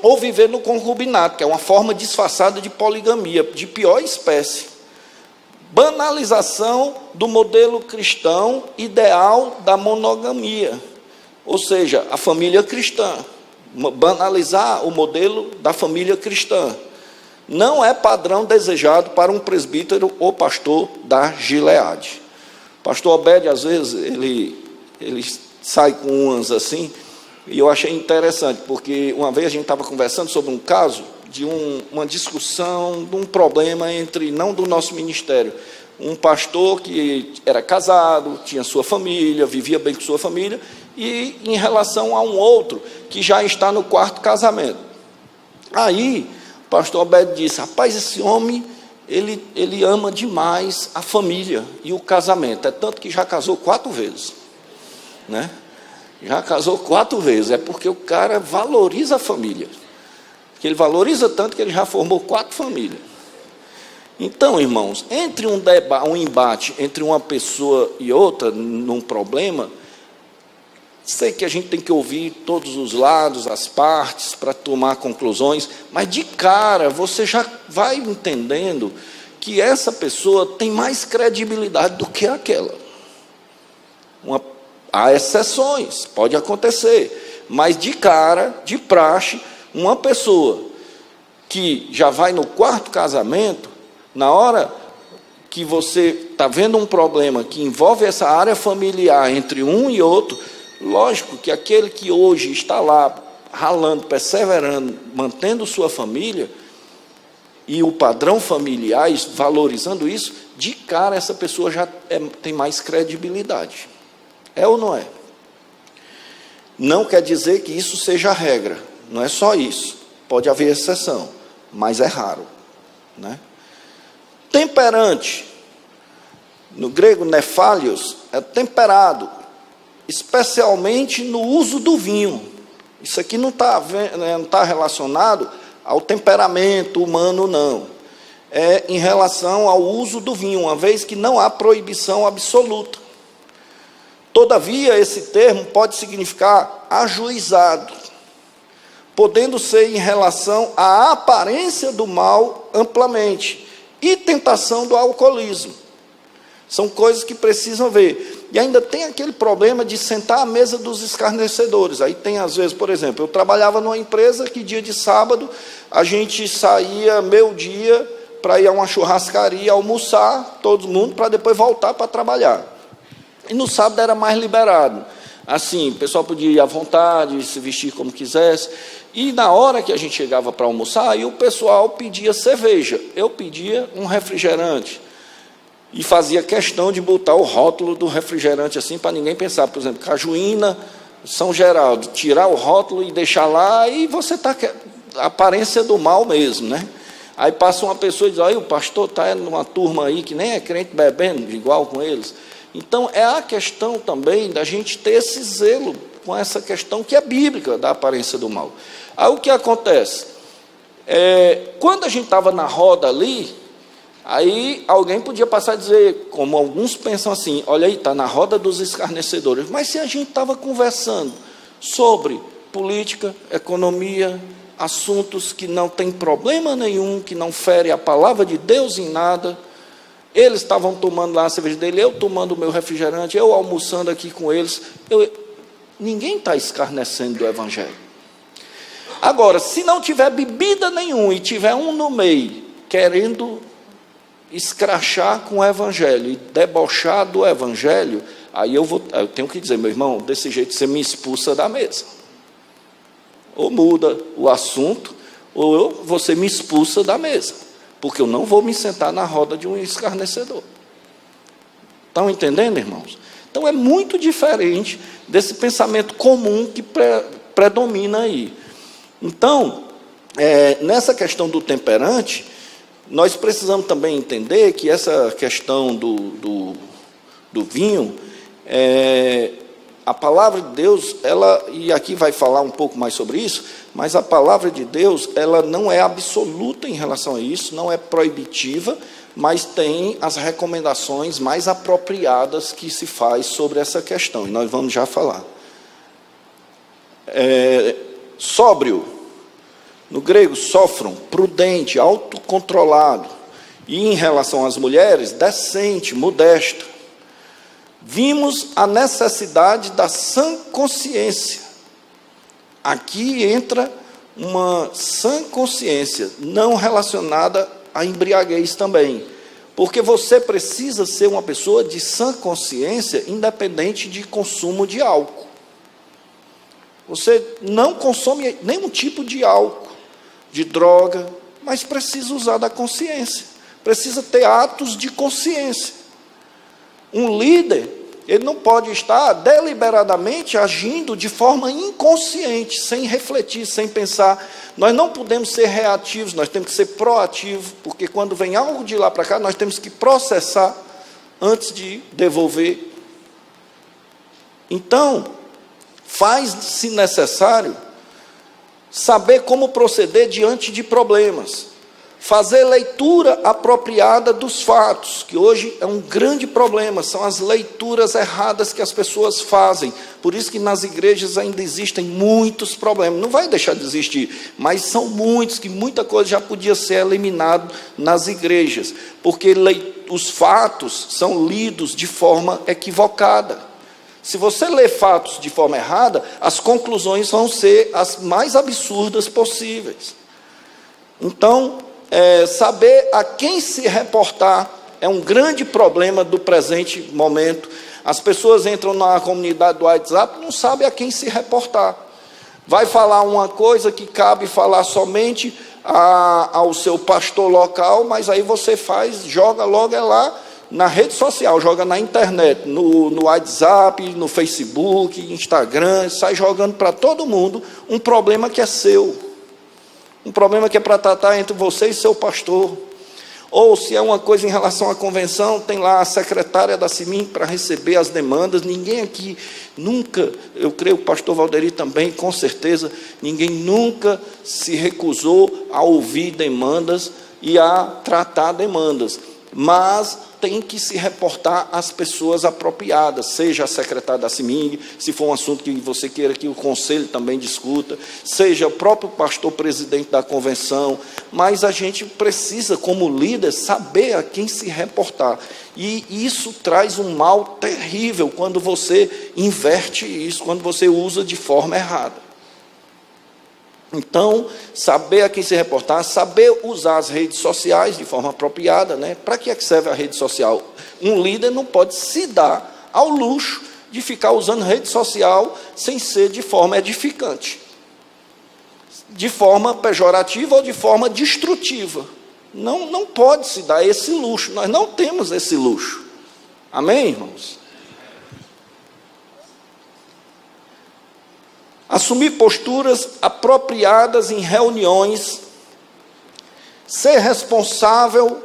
A: ou viver no concubinato, que é uma forma disfarçada de poligamia, de pior espécie. Banalização do modelo cristão ideal da monogamia, ou seja, a família cristã. Banalizar o modelo da família cristã. Não é padrão desejado para um presbítero ou pastor da Gileade. O pastor Obed, às vezes, ele sai com umas assim, e eu achei interessante, porque uma vez a gente estava conversando sobre um caso, de uma discussão, de um problema entre, não do nosso ministério, um pastor que era casado, tinha sua família, vivia bem com sua família, e em relação a um outro que já está no 4º casamento. Aí, o pastor Obed disse, rapaz, esse homem, ele ama demais a família e o casamento, é tanto que já casou 4 vezes, né? Já casou 4 vezes, é porque o cara valoriza a família, que ele valoriza tanto que ele já formou 4 famílias. Então, irmãos, entre um embate entre uma pessoa e outra, num problema, sei que a gente tem que ouvir todos os lados, as partes, para tomar conclusões, mas de cara você já vai entendendo que essa pessoa tem mais credibilidade do que aquela. Há exceções, pode acontecer, mas de cara, de praxe, Uma pessoa que já vai no quarto casamento, na hora que você está vendo um problema que envolve essa área familiar entre um e outro, lógico que aquele que hoje está lá ralando, perseverando, mantendo sua família e o padrão familiar, valorizando isso, de cara essa pessoa já tem mais credibilidade. É ou não é? Não quer dizer que isso seja a regra, não é só isso. Pode haver exceção, mas é raro, né? Temperante, no grego nefalios, é temperado, especialmente no uso do vinho. Isso aqui não está relacionado ao temperamento humano, não. É em relação ao uso do vinho, uma vez que não há proibição absoluta. Todavia, esse termo pode significar ajuizado, podendo ser em relação à aparência do mal amplamente, e tentação do alcoolismo. São coisas que precisam ver. E ainda tem aquele problema de sentar à mesa dos escarnecedores. Aí tem, às vezes, por exemplo, eu trabalhava numa empresa que dia de sábado a gente saía meio-dia para ir a uma churrascaria, almoçar, todo mundo, para depois voltar para trabalhar. E no sábado era mais liberado. Assim, o pessoal podia ir à vontade, se vestir como quisesse. E na hora que a gente chegava para almoçar, aí o pessoal pedia cerveja. Eu pedia um refrigerante. E fazia questão de botar o rótulo do refrigerante assim, para ninguém pensar, por exemplo, Cajuína, São Geraldo, tirar o rótulo e deixar lá, e você está a aparência do mal mesmo, né? Aí passa uma pessoa e diz, olha, o pastor está numa turma aí que nem é crente bebendo, igual com eles. Então, é a questão também da gente ter esse zelo com essa questão que é bíblica, da aparência do mal. Aí o que acontece? Quando a gente estava na roda ali, aí alguém podia passar a dizer, como alguns pensam assim, olha aí, está na roda dos escarnecedores. Mas se a gente estava conversando sobre política, economia, assuntos que não tem problema nenhum, que não fere a palavra de Deus em nada, eles estavam tomando lá a cerveja dele, eu tomando o meu refrigerante, eu almoçando aqui com eles, ninguém está escarnecendo do Evangelho. Agora, se não tiver bebida nenhuma e tiver um no meio, querendo escrachar com o Evangelho e debochar do Evangelho, aí eu tenho que dizer, meu irmão, desse jeito você me expulsa da mesa. Ou muda o assunto, ou você me expulsa da mesa, porque eu não vou me sentar na roda de um escarnecedor. Estão entendendo, irmãos? Então é muito diferente desse pensamento comum que predomina aí. Então, nessa questão do temperante, nós precisamos também entender que essa questão do vinho, a palavra de Deus, e aqui vai falar um pouco mais sobre isso, mas a palavra de Deus, ela não é absoluta em relação a isso, não é proibitiva, mas tem as recomendações mais apropriadas que se faz sobre essa questão, e nós vamos já falar. Sóbrio, no grego, sófron, prudente, autocontrolado, e em relação às mulheres, decente, modesta. Vimos a necessidade da sã consciência. Aqui entra uma sã consciência, não relacionada à embriaguez também, porque você precisa ser uma pessoa de sã consciência, independente de consumo de álcool. Você não consome nenhum tipo de álcool, de droga, mas precisa usar da consciência, precisa ter atos de consciência. Um líder, ele não pode estar deliberadamente agindo de forma inconsciente, sem refletir, sem pensar. Nós não podemos ser reativos, nós temos que ser proativos, porque quando vem algo de lá para cá, nós temos que processar antes de devolver. Então, faz-se necessário saber como proceder diante de problemas, fazer leitura apropriada dos fatos, que hoje é um grande problema, são as leituras erradas que as pessoas fazem. Por isso que nas igrejas ainda existem muitos problemas. Não vai deixar de existir, mas são muitos, que muita coisa já podia ser eliminada nas igrejas, porque os fatos são lidos de forma equivocada. Se você ler fatos de forma errada, as conclusões vão ser as mais absurdas possíveis. Então, saber a quem se reportar é um grande problema do presente momento. As pessoas entram na comunidade do WhatsApp e não sabem a quem se reportar. Vai falar uma coisa que cabe falar somente ao seu pastor local, mas aí você joga logo lá na rede social, joga na internet, no WhatsApp, no Facebook, Instagram, sai jogando para todo mundo um problema que é seu, um problema que é para tratar entre você e seu pastor. Ou se é uma coisa em relação à convenção, tem lá a secretária da CIMIN para receber as demandas. Ninguém aqui nunca, eu creio que o pastor Valderi também, com certeza, ninguém nunca se recusou a ouvir demandas e a tratar demandas. Mas tem que se reportar às pessoas apropriadas, seja a secretária da CIMING, se for um assunto que você queira que o conselho também discuta, seja o próprio pastor presidente da convenção, mas a gente precisa, como líder, saber a quem se reportar. E isso traz um mal terrível quando você inverte isso, quando você usa de forma errada. Então, saber a quem se reportar, saber usar as redes sociais de forma apropriada, né? Para que serve a rede social? Um líder não pode se dar ao luxo de ficar usando rede social sem ser de forma edificante, de forma pejorativa ou de forma destrutiva. Não pode se dar esse luxo, nós não temos esse luxo. Amém, irmãos? Assumir posturas apropriadas em reuniões, ser responsável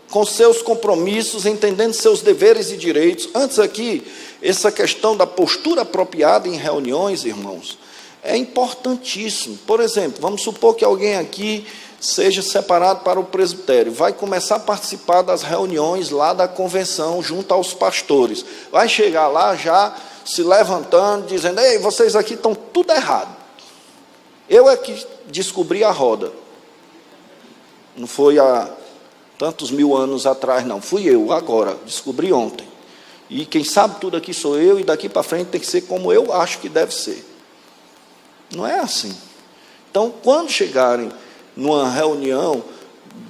A: com seus compromissos, entendendo seus deveres e direitos. Antes aqui, essa questão da postura apropriada em reuniões, irmãos, é importantíssimo. Por exemplo, vamos supor que alguém aqui seja separado para o presbitério, vai começar a participar das reuniões lá da convenção, junto aos pastores. Vai chegar lá já se levantando, dizendo: ei, vocês aqui estão tudo errado. Eu é que descobri a roda. Não foi há tantos mil anos atrás, não. Fui eu, agora. Descobri ontem. E quem sabe tudo aqui sou eu, e daqui para frente tem que ser como eu acho que deve ser. Não é assim. Então, quando chegarem numa reunião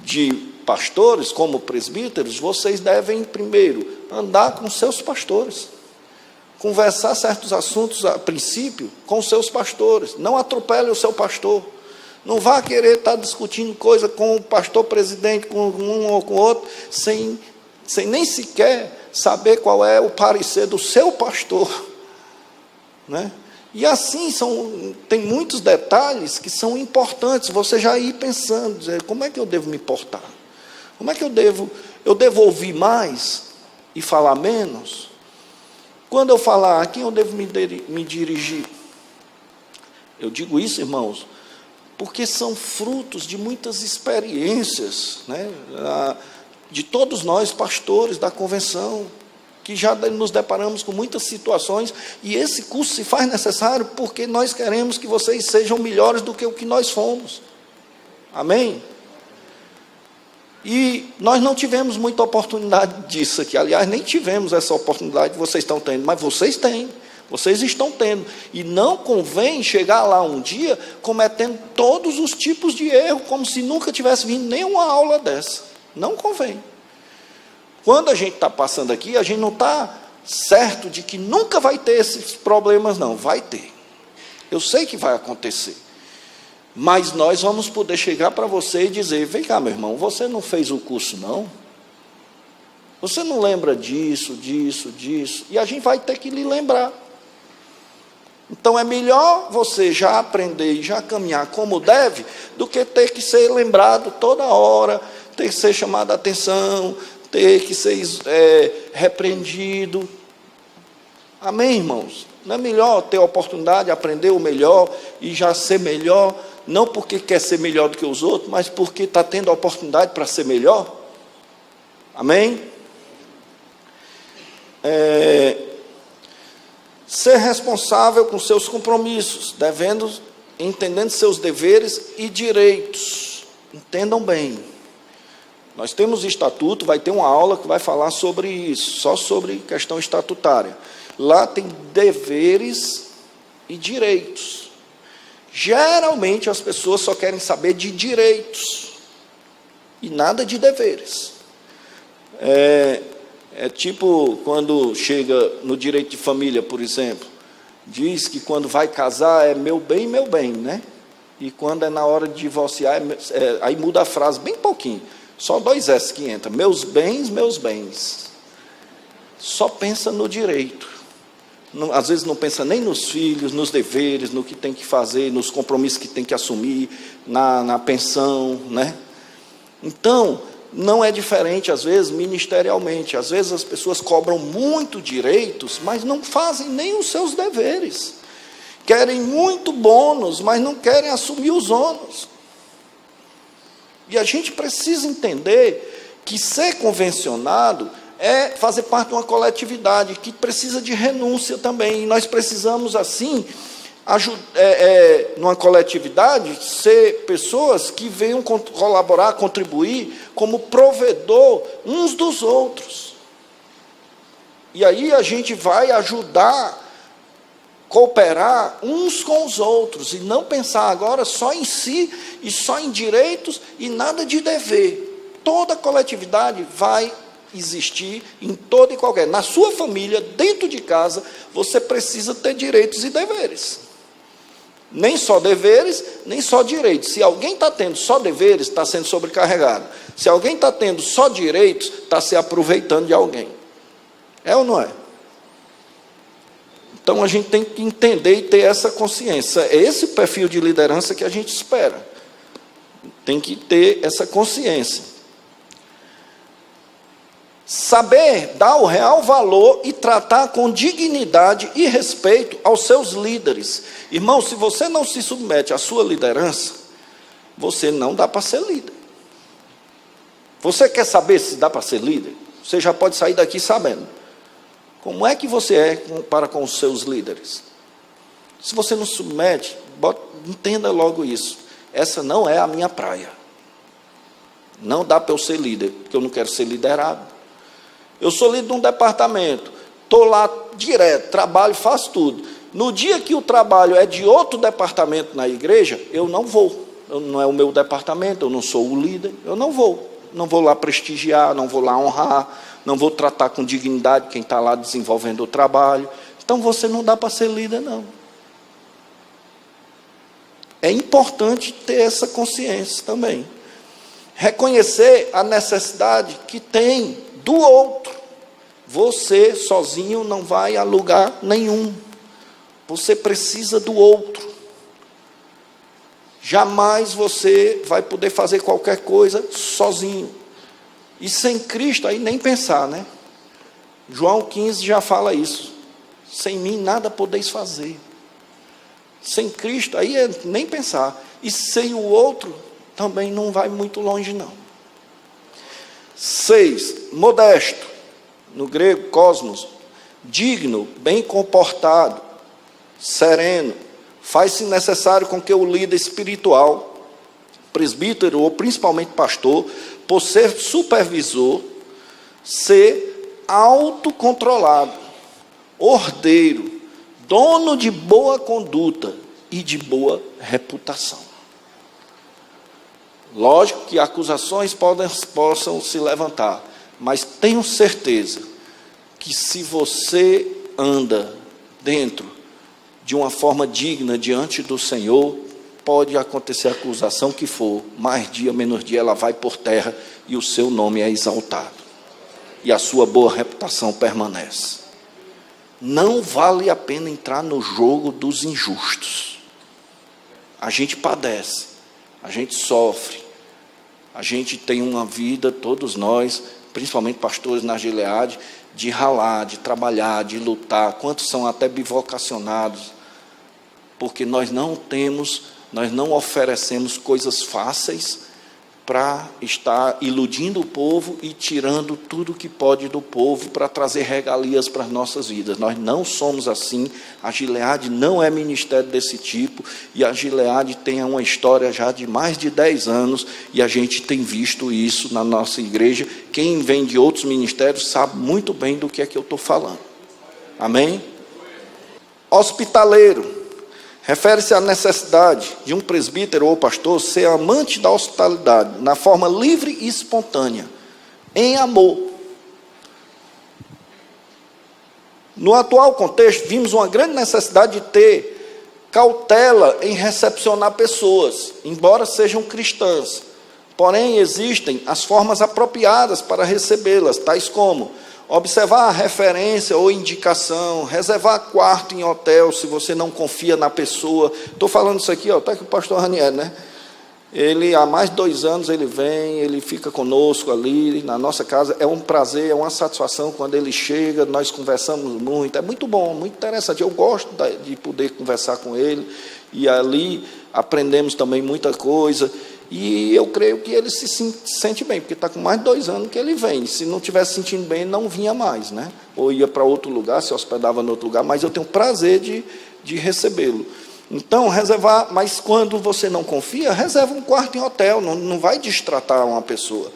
A: de pastores, como presbíteros, vocês devem, primeiro, andar com seus pastores. Conversar certos assuntos, a princípio, com seus pastores. Não atropele o seu pastor. Não vá querer estar discutindo coisa com o pastor presidente, com um ou com o outro, sem nem sequer saber qual é o parecer do seu pastor. Né? E assim, tem muitos detalhes que são importantes, você já ir pensando, dizer, como é que eu devo me portar? Como é que eu devo ouvir mais e falar menos? Quando eu falar, a quem eu devo me dirigir? Eu digo isso, irmãos, porque são frutos de muitas experiências, né, de todos nós, pastores da convenção, que já nos deparamos com muitas situações, e esse curso se faz necessário porque nós queremos que vocês sejam melhores do que o que nós fomos. Amém? E nós não tivemos muita oportunidade disso aqui. Aliás, nem tivemos essa oportunidade que vocês estão tendo. Mas vocês têm. Vocês estão tendo. E não convém chegar lá um dia cometendo todos os tipos de erro, como se nunca tivesse vindo nenhuma aula dessa. Não convém. Quando a gente está passando aqui, a gente não está certo de que nunca vai ter esses problemas, não. Vai ter. Eu sei que vai acontecer. Mas nós vamos poder chegar para você e dizer: vem cá, meu irmão, você não fez o curso, não? Você não lembra disso, disso, disso? E a gente vai ter que lhe lembrar. Então é melhor você já aprender e já caminhar como deve, do que ter que ser lembrado toda hora, ter que ser chamado a atenção, ter que ser repreendido. Amém, irmãos? Não é melhor ter a oportunidade de aprender o melhor e já ser melhor, não porque quer ser melhor do que os outros, mas porque está tendo a oportunidade para ser melhor? Amém? Ser responsável com seus compromissos, entendendo seus deveres e direitos. Entendam bem. Nós temos estatuto, vai ter uma aula que vai falar sobre isso, só sobre questão estatutária. Lá tem deveres e direitos. Geralmente as pessoas só querem saber de direitos e nada de deveres. É tipo quando chega no direito de família, por exemplo, diz que quando vai casar é meu bem, né? E quando é na hora de divorciar, aí muda a frase bem pouquinho, só 2 S que entra, meus bens, meus bens. Só pensa no direito. Às vezes não pensa nem nos filhos, nos deveres, no que tem que fazer, nos compromissos que tem que assumir, na pensão, né? Então, não é diferente, às vezes, ministerialmente. Às vezes as pessoas cobram muito direitos, mas não fazem nem os seus deveres. Querem muito bônus, mas não querem assumir os ônus. E a gente precisa entender que ser convencionado é fazer parte de uma coletividade que precisa de renúncia também. E nós precisamos, assim, numa coletividade, ser pessoas que venham colaborar, contribuir como provedor uns dos outros. E aí a gente vai ajudar, cooperar uns com os outros, e não pensar agora só em si, e só em direitos, e nada de dever. Toda coletividade vai existir em toda e qualquer. Na sua família, dentro de casa, você precisa ter direitos e deveres. Nem só deveres, nem só direitos. Se alguém está tendo só deveres, está sendo sobrecarregado. Se alguém está tendo só direitos, está se aproveitando de alguém. É ou não é? Então, a gente tem que entender e ter essa consciência. É esse perfil de liderança que a gente espera. Tem que ter essa consciência. Saber dar o real valor e tratar com dignidade e respeito aos seus líderes. Irmão, se você não se submete à sua liderança, você não dá para ser líder. Você quer saber se dá para ser líder? Você já pode sair daqui sabendo. Como é que você é para com os seus líderes? Se você não submete, entenda logo isso. Essa não é a minha praia. Não dá para eu ser líder, porque eu não quero ser liderado. Eu sou líder de um departamento, estou lá direto, trabalho, faço tudo. No dia que o trabalho é de outro departamento na igreja, eu não vou. Não é o meu departamento, eu não sou o líder, eu não vou. Não vou lá prestigiar, não vou lá honrar, não vou tratar com dignidade quem está lá desenvolvendo o trabalho. Então você não dá para ser líder, não. É importante ter essa consciência também. Reconhecer a necessidade que tem do outro. Você sozinho não vai a lugar nenhum. Você precisa do outro. Jamais você vai poder fazer qualquer coisa sozinho. E sem Cristo, aí nem pensar, né? João 15 já fala isso. Sem mim nada podeis fazer. Sem Cristo, aí é nem pensar. E sem o outro, também não vai muito longe, não. 6, modesto, no grego, cosmos, digno, bem comportado, sereno, faz-se necessário com que o líder espiritual, presbítero ou principalmente pastor, por ser supervisor, ser autocontrolado, ordeiro, dono de boa conduta e de boa reputação. Lógico que acusações possam se levantar, mas tenho certeza que se você anda dentro de uma forma digna diante do Senhor, pode acontecer a acusação que for, mais dia, menos dia, ela vai por terra e o seu nome é exaltado. E a sua boa reputação permanece. Não vale a pena entrar no jogo dos injustos. A gente padece, a gente sofre, a gente tem uma vida, todos nós, principalmente pastores na Gileade, de ralar, de trabalhar, de lutar. Quantos são até bivocacionados? Porque nós não oferecemos coisas fáceis para estar iludindo o povo e tirando tudo que pode do povo para trazer regalias para as nossas vidas. Nós não somos assim. A Gileade não é ministério desse tipo, e a Gileade tem uma história já de mais de 10 anos, e a gente tem visto isso na nossa igreja. Quem vem de outros ministérios sabe muito bem do que é que eu estou falando. Amém? Hospitaleiro. Refere-se à necessidade de um presbítero ou pastor ser amante da hospitalidade, na forma livre e espontânea, em amor. No atual contexto, vimos uma grande necessidade de ter cautela em recepcionar pessoas, embora sejam cristãs. Porém, existem as formas apropriadas para recebê-las, tais como observar a referência ou indicação, reservar quarto em hotel, se você não confia na pessoa. Estou falando isso aqui, está aqui o pastor Ranieri, né? Ele, há mais de 2 anos, ele vem, ele fica conosco ali, na nossa casa. É um prazer, é uma satisfação quando ele chega, nós conversamos muito. É muito bom, muito interessante. Eu gosto de poder conversar com ele, e ali aprendemos também muita coisa. E eu creio que ele se sente bem, porque está com mais de 2 anos que ele vem. Se não estivesse sentindo bem, não vinha mais, né? Ou ia para outro lugar, se hospedava em outro lugar, mas eu tenho prazer de recebê-lo. Então, reservar, mas quando você não confia, reserva um quarto em hotel, não vai destratar uma pessoa.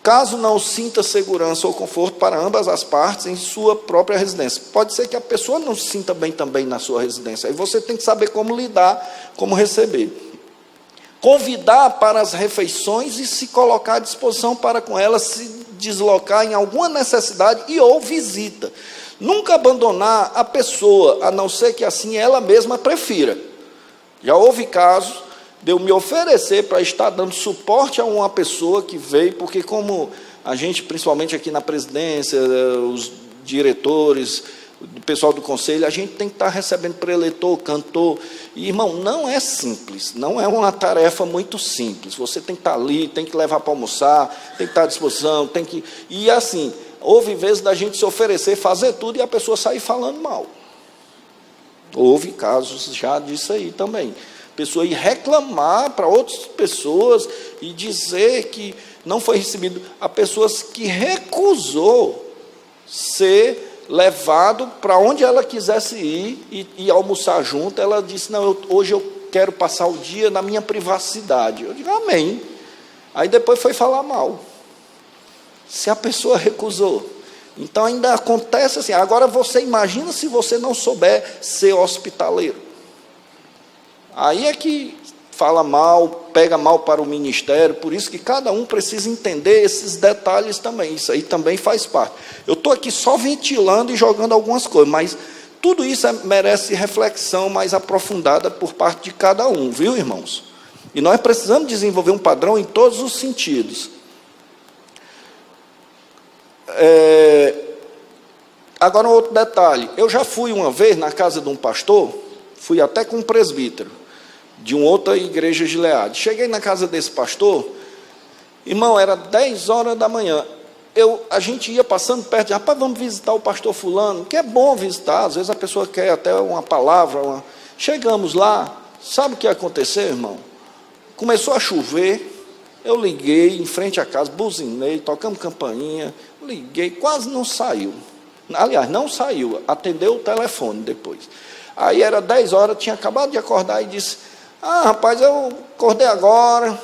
A: Caso não sinta segurança ou conforto para ambas as partes em sua própria residência. Pode ser que a pessoa não se sinta bem também na sua residência. Aí você tem que saber como lidar, como receber. Convidar para as refeições e se colocar à disposição para com ela se deslocar em alguma necessidade e ou visita. Nunca abandonar a pessoa, a não ser que assim ela mesma prefira. Já houve casos de eu me oferecer para estar dando suporte a uma pessoa que veio, porque como a gente, principalmente aqui na presidência, os diretores, o pessoal do conselho, a gente tem que estar recebendo preletor, cantor. E, irmão, não é simples, não é uma tarefa muito simples. Você tem que estar ali, tem que levar para almoçar, tem que estar à disposição, tem que... E assim, houve vezes da gente se oferecer, fazer tudo e a pessoa sair falando mal. Houve casos já disso aí também. A pessoa ir reclamar para outras pessoas e dizer que não foi recebido. Há pessoas que recusou ser levado para onde ela quisesse ir e almoçar junto. Ela disse, não, hoje eu quero passar o dia na minha privacidade. Eu digo, amém. Aí depois foi falar mal. Se a pessoa recusou. Então ainda acontece assim. Agora você imagina se você não souber ser hospitaleiro. Aí é que fala mal, pega mal para o ministério. Por isso que cada um precisa entender esses detalhes também. Isso aí também faz parte. Eu estou aqui só ventilando e jogando algumas coisas, mas tudo isso merece reflexão mais aprofundada por parte de cada um, viu, irmãos? E nós precisamos desenvolver um padrão em todos os sentidos. Agora um outro detalhe. Eu já fui uma vez na casa de um pastor, fui até com um presbítero de uma outra igreja de Gileade. Cheguei na casa desse pastor, irmão, era 10 horas da manhã. A gente ia passando perto, rapaz, vamos visitar o pastor fulano, que é bom visitar, às vezes a pessoa quer até uma palavra. Chegamos lá, sabe o que aconteceu, irmão? Começou a chover, eu liguei em frente à casa, buzinei, tocamos campainha, liguei, quase não saiu. Aliás, não saiu, atendeu o telefone depois. Aí era 10 horas, tinha acabado de acordar e disse, rapaz, eu acordei agora,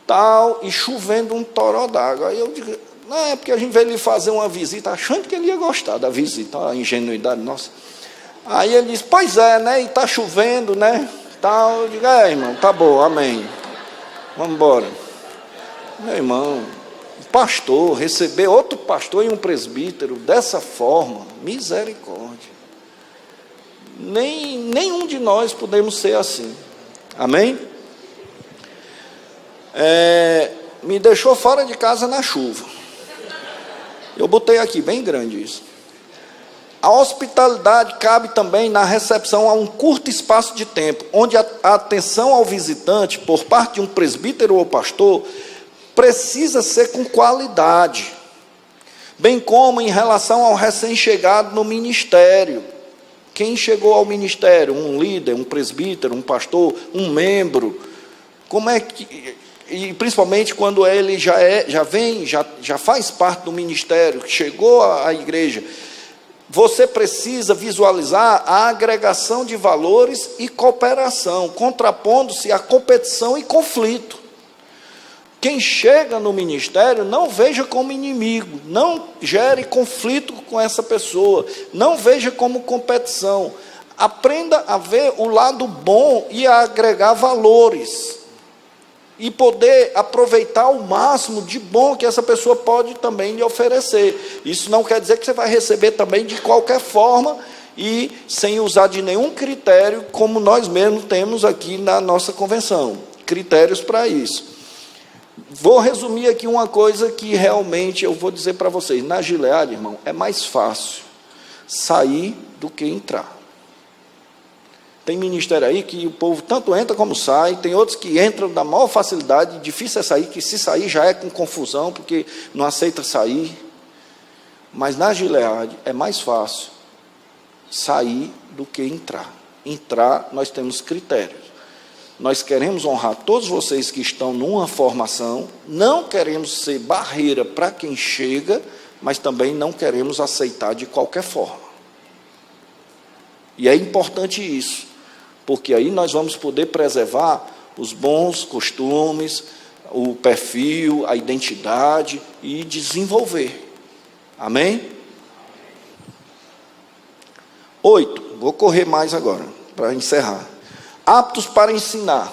A: tal, e chovendo um toró d'água. Aí eu digo, não, é porque a gente veio lhe fazer uma visita, achando que ele ia gostar da visita, a ingenuidade nossa. Aí ele disse, pois é, né, e está chovendo, né, tal. Eu digo, irmão, tá bom, amém. Vamos embora. Meu irmão, pastor, receber outro pastor e um presbítero dessa forma, misericórdia. Nenhum de nós podemos ser assim. Amém? Me deixou fora de casa na chuva. Eu botei aqui, bem grande isso. A hospitalidade cabe também na recepção a um curto espaço de tempo, onde a atenção ao visitante, por parte de um presbítero ou pastor, precisa ser com qualidade, bem como em relação ao recém-chegado no ministério. Quem chegou ao ministério? Um líder, um presbítero, um pastor, um membro. Como é que e principalmente quando ele já faz parte do ministério, chegou à igreja, você precisa visualizar a agregação de valores e cooperação, contrapondo-se à competição e conflito. Quem chega no ministério, não veja como inimigo, não gere conflito com essa pessoa, não veja como competição. Aprenda a ver o lado bom e a agregar valores, e poder aproveitar o máximo de bom que essa pessoa pode também lhe oferecer. Isso não quer dizer que você vai receber também de qualquer forma, e sem usar de nenhum critério, como nós mesmos temos aqui na nossa convenção, critérios para isso. Vou resumir aqui uma coisa que realmente eu vou dizer para vocês. Na Gileade, irmão, é mais fácil sair do que entrar. Tem ministério aí que o povo tanto entra como sai, tem outros que entram da maior facilidade, difícil é sair, que se sair já é com confusão, porque não aceita sair. Mas na Gileade é mais fácil sair do que entrar. Entrar, nós temos critérios. Nós queremos honrar todos vocês que estão numa formação, não queremos ser barreira para quem chega, mas também não queremos aceitar de qualquer forma. E é importante isso, porque aí nós vamos poder preservar os bons costumes, o perfil, a identidade e desenvolver. Amém? 8, vou correr mais agora, para encerrar. Aptos para ensinar,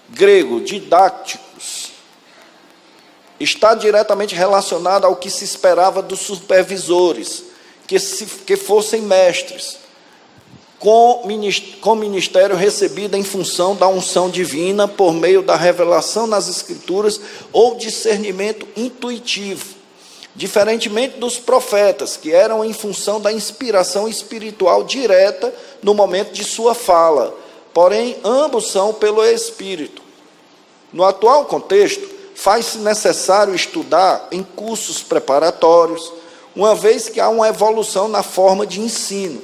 A: grego, didáticos, está diretamente relacionado ao que se esperava dos supervisores, que fossem mestres, com ministério recebido em função da unção divina, por meio da revelação nas Escrituras, ou discernimento intuitivo, diferentemente dos profetas, que eram em função da inspiração espiritual direta no momento de sua fala. Porém, ambos são pelo Espírito. No atual contexto, faz-se necessário estudar em cursos preparatórios, uma vez que há uma evolução na forma de ensino,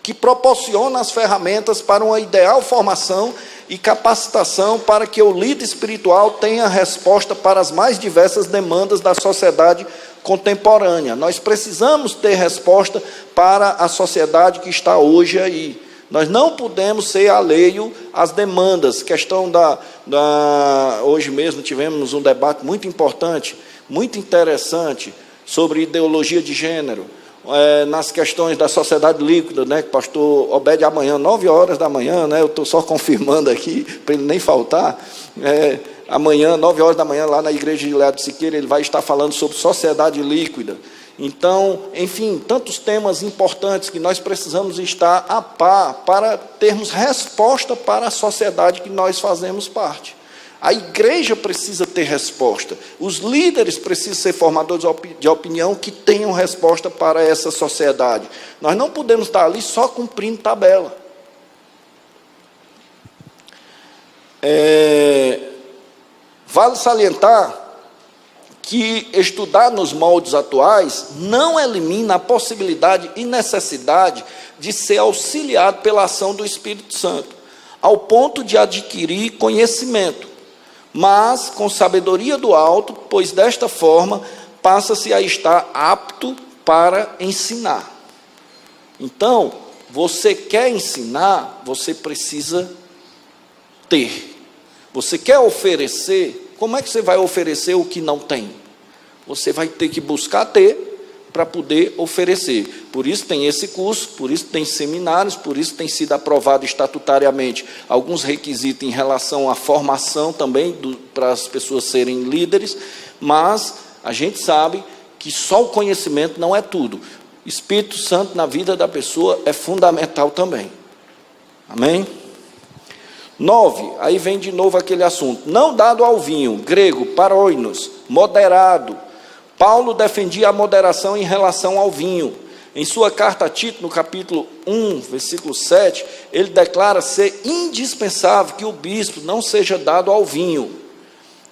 A: que proporciona as ferramentas para uma ideal formação e capacitação para que o líder espiritual tenha resposta para as mais diversas demandas da sociedade contemporânea. Nós precisamos ter resposta para a sociedade que está hoje aí. Nós não podemos ser alheio às demandas. Questão hoje mesmo tivemos um debate muito importante, muito interessante, sobre ideologia de gênero, nas questões da sociedade líquida, né, que o pastor Obed amanhã, 9 horas da manhã, né, eu estou só confirmando aqui, para ele nem faltar, amanhã, 9 horas da manhã, lá na igreja de Leado de Siqueira, ele vai estar falando sobre sociedade líquida. Então, enfim, tantos temas importantes que nós precisamos estar a par para termos resposta para a sociedade que nós fazemos parte. A igreja precisa ter resposta. Os líderes precisam ser formadores de opinião que tenham resposta para essa sociedade. Nós não podemos estar ali só cumprindo tabela. Vale salientar que estudar nos moldes atuais não elimina a possibilidade e necessidade de ser auxiliado pela ação do Espírito Santo, ao ponto de adquirir conhecimento, mas com sabedoria do alto, pois desta forma passa-se a estar apto para ensinar. Então, você quer ensinar, você precisa ter. Você quer oferecer, como é que você vai oferecer o que não tem? Você vai ter que buscar ter para poder oferecer. Por isso tem esse curso, por isso tem seminários, por isso tem sido aprovado estatutariamente alguns requisitos em relação à formação também para as pessoas serem líderes, mas a gente sabe que só o conhecimento não é tudo. Espírito Santo na vida da pessoa é fundamental também. Amém? 9, aí vem de novo aquele assunto. Não dado ao vinho, grego, paroinos, moderado. Paulo defendia a moderação em relação ao vinho. Em sua carta a Tito, no capítulo 1, versículo 7, ele declara ser indispensável que o bispo não seja dado ao vinho.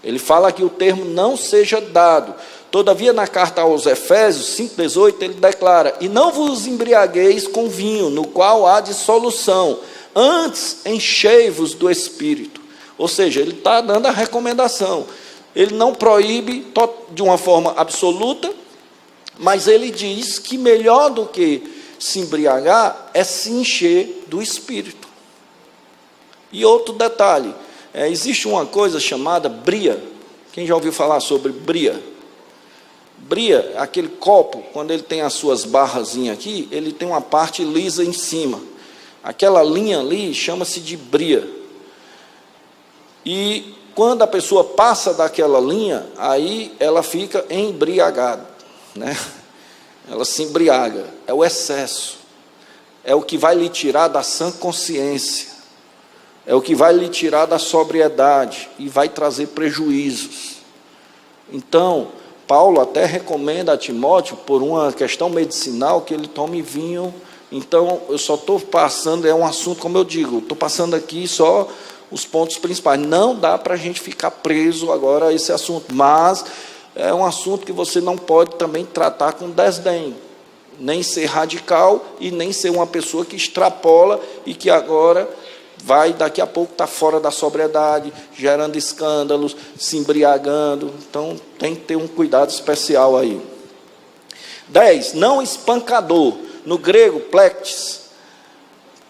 A: Ele fala que o termo não seja dado. Todavia, na carta aos Efésios 5,18, ele declara: e não vos embriagueis com vinho, no qual há dissolução, antes enchei-vos do Espírito. Ou seja, ele está dando a recomendação. Ele não proíbe de uma forma absoluta, mas ele diz que melhor do que se embriagar é se encher do Espírito. E outro detalhe, existe uma coisa chamada bria. Quem já ouviu falar sobre bria? Bria, aquele copo, quando ele tem as suas barrazinhas aqui, ele tem uma parte lisa em cima. Aquela linha ali chama-se de bria. E quando a pessoa passa daquela linha, aí ela fica embriagada, né? Ela se embriaga, é o excesso, é o que vai lhe tirar da sã consciência, é o que vai lhe tirar da sobriedade e vai trazer prejuízos. Então, Paulo até recomenda a Timóteo, por uma questão medicinal, que ele tome vinho. Então, eu só estou passando, é um assunto, como eu digo, estou passando aqui só os pontos principais. Não dá para a gente ficar preso agora a esse assunto, mas é um assunto que você não pode também tratar com desdém, nem ser radical e nem ser uma pessoa que extrapola e que agora vai, daqui a pouco, estar fora da sobriedade, gerando escândalos, se embriagando. Então, tem que ter um cuidado especial aí. 10. Não espancador. No grego, plektes.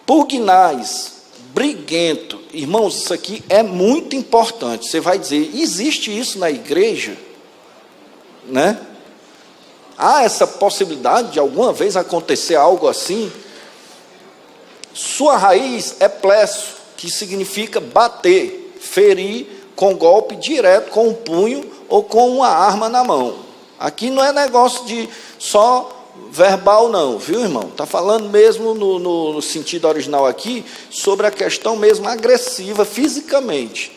A: Pugnais, briguento. Irmãos, isso aqui é muito importante. Você vai dizer, existe isso na igreja? Né? Há essa possibilidade de alguma vez acontecer algo assim? Sua raiz é plesso, que significa bater, ferir com golpe direto, com um punho ou com uma arma na mão. Aqui não é negócio de só verbal não, viu, irmão? Está falando mesmo no sentido original aqui, sobre a questão mesmo agressiva fisicamente.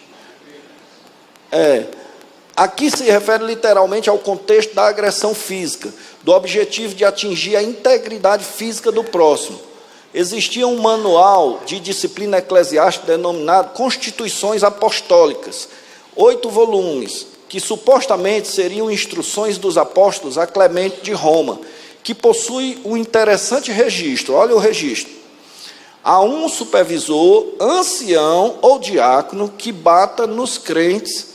A: Aqui se refere literalmente ao contexto da agressão física, do objetivo de atingir a integridade física do próximo. Existia um manual de disciplina eclesiástica denominado Constituições Apostólicas, 8 volumes, que supostamente seriam instruções dos apóstolos a Clemente de Roma, que possui um interessante registro. Olha o registro. Há um supervisor, ancião ou diácono que bata nos crentes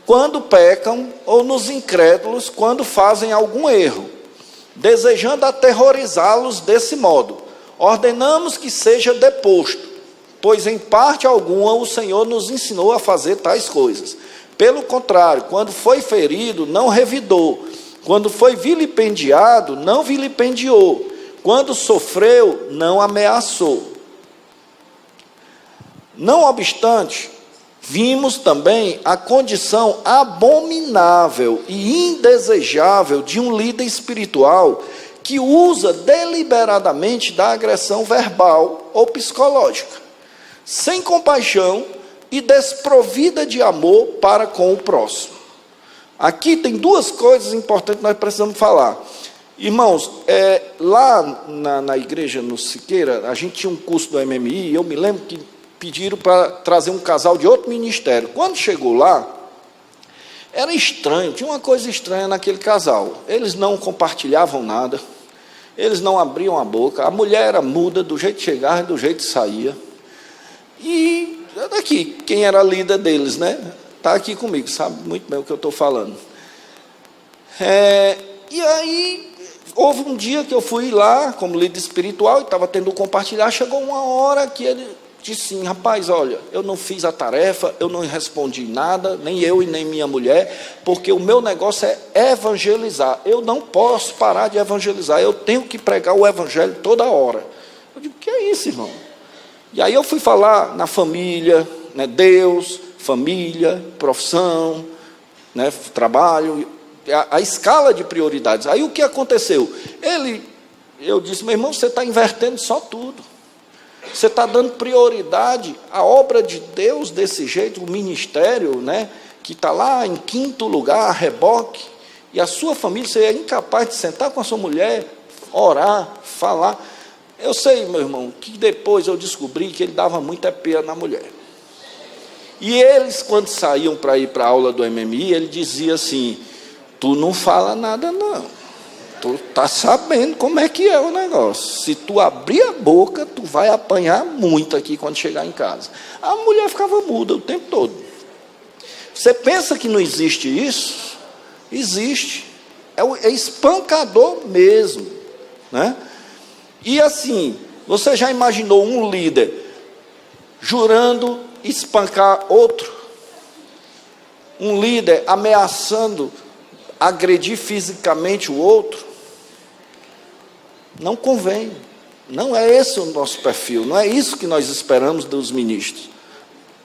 A: quando pecam ou nos incrédulos quando fazem algum erro, desejando aterrorizá-los desse modo. Ordenamos que seja deposto, pois em parte alguma o Senhor nos ensinou a fazer tais coisas. Pelo contrário, quando foi ferido, não revidou. Quando foi vilipendiado, não vilipendiou. Quando sofreu, não ameaçou. Não obstante, vimos também a condição abominável e indesejável de um líder espiritual que usa deliberadamente da agressão verbal ou psicológica, sem compaixão e desprovida de amor para com o próximo. Aqui tem duas coisas importantes que nós precisamos falar. Irmãos, lá na igreja no Siqueira, a gente tinha um curso do MMI, e eu me lembro que pediram para trazer um casal de outro ministério. Quando chegou lá, era estranho, tinha uma coisa estranha naquele casal. Eles não compartilhavam nada, eles não abriam a boca, a mulher era muda, do jeito que chegava e do jeito que saía. E daqui, quem era a líder deles, né? Está aqui comigo, sabe muito bem o que eu estou falando. E aí, houve um dia que eu fui lá, como líder espiritual, e estava tendo que compartilhar, chegou uma hora que ele disse assim, rapaz, olha, eu não fiz a tarefa, eu não respondi nada, nem eu e nem minha mulher, porque o meu negócio é evangelizar. Eu não posso parar de evangelizar, eu tenho que pregar o evangelho toda hora. Eu digo, que é isso, irmão? E aí eu fui falar na família, né, Deus, família, profissão, né, trabalho, a escala de prioridades. Aí o que aconteceu? Eu disse, meu irmão, você está invertendo só tudo. Você está dando prioridade à obra de Deus desse jeito, o ministério, né, que está lá em quinto lugar, a reboque, e a sua família, você é incapaz de sentar com a sua mulher, orar, falar. Eu sei, meu irmão, que depois eu descobri que ele dava muita pena na mulher. E eles, quando saíam para ir para a aula do MMI, ele dizia assim, tu não fala nada não. Tu tá sabendo como é que é o negócio. Se tu abrir a boca, tu vai apanhar muito aqui quando chegar em casa. A mulher ficava muda o tempo todo. Você pensa que não existe isso? Existe. É espancador mesmo, né? E assim, você já imaginou um líder jurando espancar outro? Um líder ameaçando agredir fisicamente o outro? Não convém. Não é esse o nosso perfil. Não é isso que nós esperamos dos ministros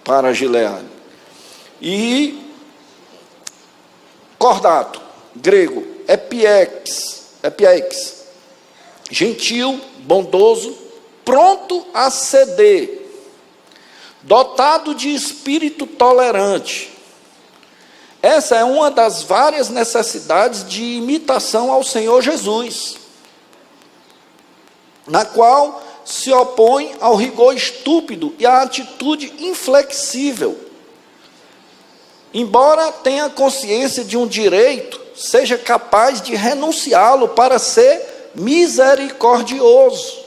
A: para Gileade. E cordato, grego, epiex, gentil, bondoso, pronto a ceder, dotado de espírito tolerante. Essa é uma das várias necessidades de imitação ao Senhor Jesus, na qual se opõe ao rigor estúpido e à atitude inflexível. Embora tenha consciência de um direito, seja capaz de renunciá-lo para ser misericordioso.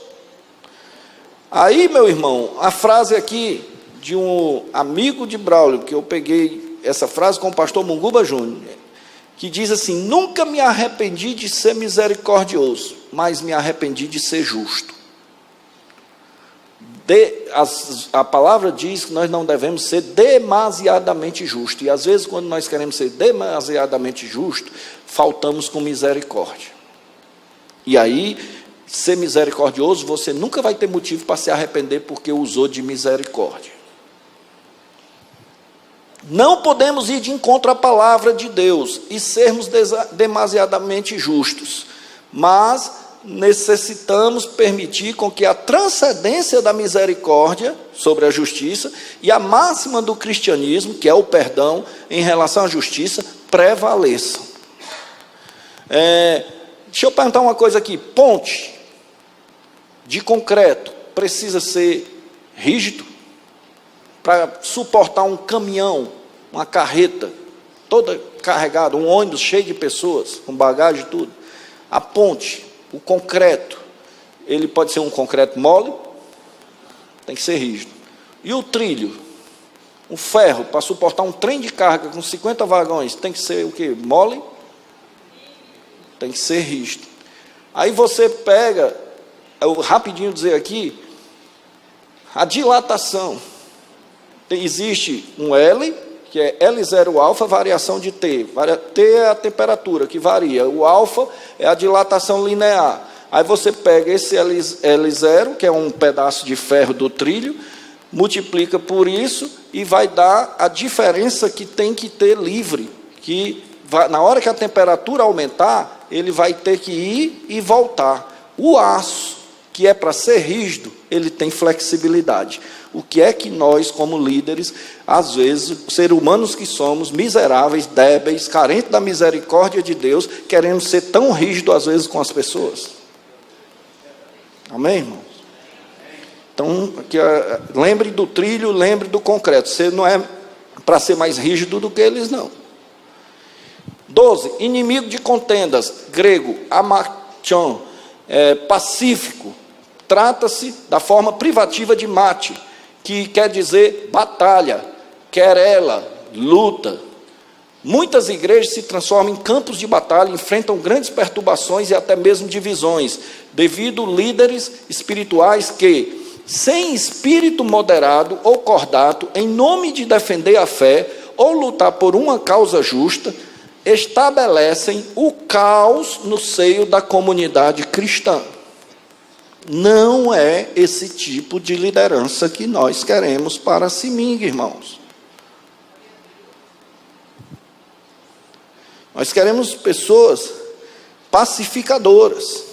A: Aí, meu irmão, a frase aqui de um amigo de Braulio, que eu peguei essa frase com o pastor Munguba Júnior, que diz assim: nunca me arrependi de ser misericordioso, mas me arrependi de ser justo. A palavra diz que nós não devemos ser demasiadamente justos, e às vezes quando nós queremos ser demasiadamente justos, faltamos com misericórdia. E aí, ser misericordioso, você nunca vai ter motivo para se arrepender porque usou de misericórdia. Não podemos ir de encontro à palavra de Deus e sermos demasiadamente justos, mas necessitamos permitir com que a transcendência da misericórdia sobre a justiça e a máxima do cristianismo, que é o perdão em relação à justiça, prevaleçam. Deixa eu perguntar uma coisa aqui: ponte de concreto precisa ser rígido para suportar um caminhão, uma carreta toda carregada, um ônibus cheio de pessoas, com bagagem e tudo? A ponte, o concreto, ele pode ser um concreto mole, tem que ser rígido. E o trilho, o ferro, para suportar um trem de carga com 50 vagões, tem que ser o quê? Mole? Tem que ser rígido. Aí você pega, eu rapidinho dizer aqui, a dilatação. Existe um L, que é L0 alfa, variação de T. T é a temperatura que varia. O alfa é a dilatação linear. Aí você pega esse L0, que é um pedaço de ferro do trilho, multiplica por isso e vai dar a diferença que tem que ter livre. Que na hora que a temperatura aumentar, ele vai ter que ir e voltar. O aço, que é para ser rígido, ele tem flexibilidade. O que é que nós, como líderes, às vezes, seres humanos que somos, miseráveis, débeis, carentes da misericórdia de Deus, queremos ser tão rígidos, às vezes, com as pessoas? Amém, irmãos? Então, lembre do trilho, lembre do concreto. Você não é para ser mais rígido do que eles, não. 12. Inimigo de contendas, grego, amachon, pacífico. Trata-se da forma privativa de mate, que quer dizer batalha, querela, luta. Muitas igrejas se transformam em campos de batalha, enfrentam grandes perturbações e até mesmo divisões, devido a líderes espirituais que, sem espírito moderado ou cordato, em nome de defender a fé ou lutar por uma causa justa, estabelecem o caos no seio da comunidade cristã. Não é esse tipo de liderança que nós queremos para Siming, irmãos. Nós queremos pessoas pacificadoras,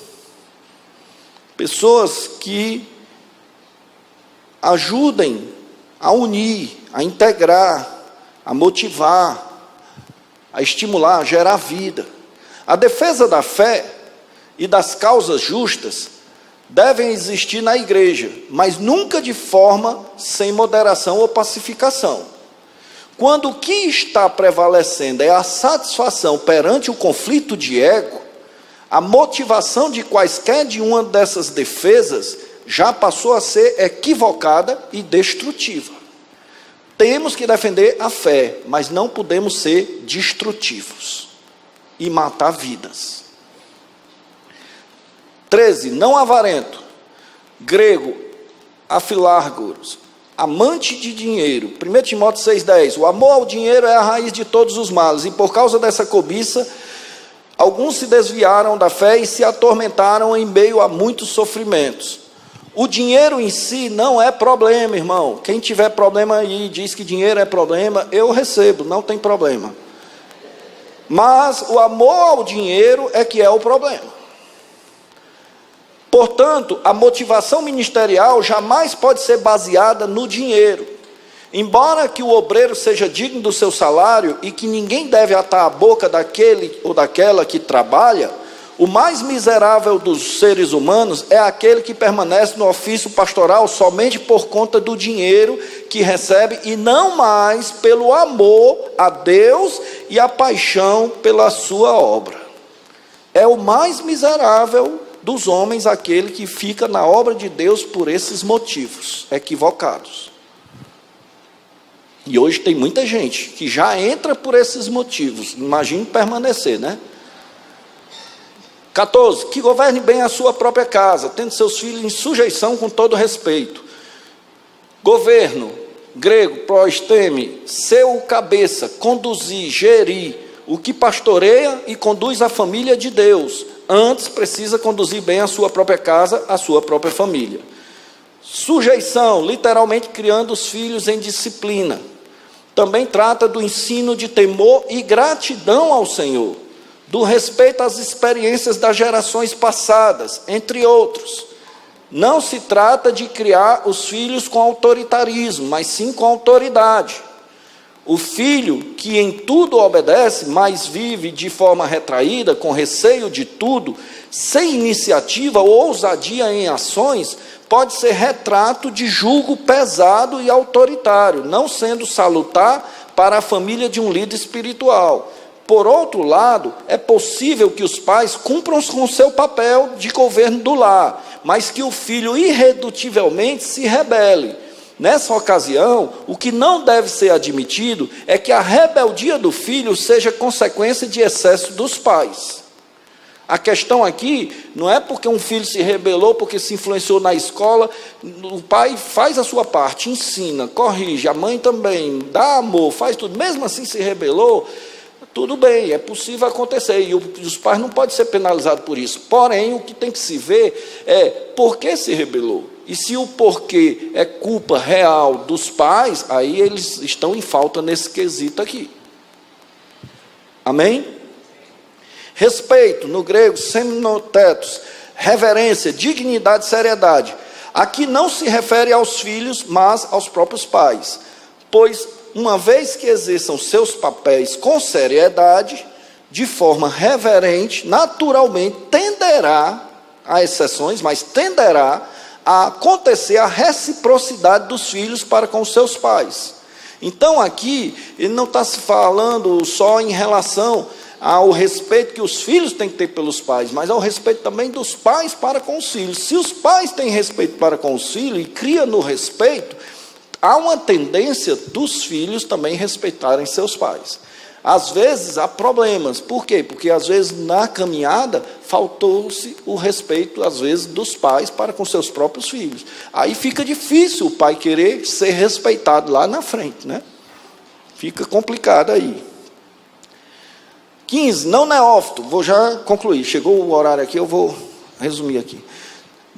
A: pessoas que ajudem a unir, a integrar, a motivar, a estimular, a gerar vida. A defesa da fé e das causas justas devem existir na igreja, mas nunca de forma sem moderação ou pacificação. Quando o que está prevalecendo é a satisfação perante o conflito de ego, a motivação de quaisquer de uma dessas defesas já passou a ser equivocada e destrutiva. Temos que defender a fé, mas não podemos ser destrutivos e matar vidas. 13, não avarento, grego, afilárgoros, amante de dinheiro. 1 Timóteo 6,10, o amor ao dinheiro é a raiz de todos os males, e por causa dessa cobiça, alguns se desviaram da fé e se atormentaram em meio a muitos sofrimentos. O dinheiro em si não é problema, irmão. Quem tiver problema aí, diz que dinheiro é problema, eu recebo, não tem problema. Mas o amor ao dinheiro é que é o problema. Portanto, a motivação ministerial jamais pode ser baseada no dinheiro. Embora que o obreiro seja digno do seu salário e que ninguém deve atar a boca daquele ou daquela que trabalha, o mais miserável dos seres humanos é aquele que permanece no ofício pastoral somente por conta do dinheiro que recebe e não mais pelo amor a Deus e a paixão pela sua obra. É o mais miserável dos homens aquele que fica na obra de Deus por esses motivos equivocados. E hoje tem muita gente que já entra por esses motivos, imagine permanecer, né? 14, que governe bem a sua própria casa, tendo seus filhos em sujeição com todo respeito. Governo, grego, proesteme, ser o cabeça, conduzir, gerir, o que pastoreia e conduz a família de Deus. Antes precisa conduzir bem a sua própria casa, a sua própria família. Sujeição, literalmente criando os filhos em disciplina. Também trata do ensino de temor e gratidão ao Senhor, do respeito às experiências das gerações passadas, entre outros. Não se trata de criar os filhos com autoritarismo, mas sim com autoridade. O filho que em tudo obedece, mas vive de forma retraída, com receio de tudo, sem iniciativa ou ousadia em ações, pode ser retrato de julgo pesado e autoritário, não sendo salutar para a família de um líder espiritual. Por outro lado, é possível que os pais cumpram com o seu papel de governo do lar, mas que o filho irredutivelmente se rebele. Nessa ocasião, o que não deve ser admitido é que a rebeldia do filho seja consequência de excesso dos pais. A questão aqui não é porque um filho se rebelou, porque se influenciou na escola. O pai faz a sua parte, ensina, corrige, a mãe também, dá amor, faz tudo. Mesmo assim se rebelou, tudo bem, é possível acontecer, e os pais não podem ser penalizados por isso. Porém, o que tem que se ver é por que se rebelou. E se o porquê é culpa real dos pais, aí eles estão em falta nesse quesito aqui. Amém? Respeito, no grego, semnotetos, reverência, dignidade, seriedade. Aqui não se refere aos filhos, mas aos próprios pais. Pois, uma vez que exerçam seus papéis com seriedade, de forma reverente, naturalmente tenderá, há exceções, mas tenderá a acontecer a reciprocidade dos filhos para com seus pais. Então aqui, ele não está se falando só em relação ao respeito que os filhos têm que ter pelos pais, mas ao respeito também dos pais para com os filhos. Se os pais têm respeito para com os filhos e criam no respeito, há uma tendência dos filhos também respeitarem seus pais. Às vezes há problemas. Por quê? Porque às vezes na caminhada faltou-se o respeito, às vezes, dos pais para com seus próprios filhos. Aí fica difícil o pai querer ser respeitado lá na frente, né? Fica complicado aí. 15, não neófito. Vou já concluir. Chegou o horário aqui, eu vou resumir aqui.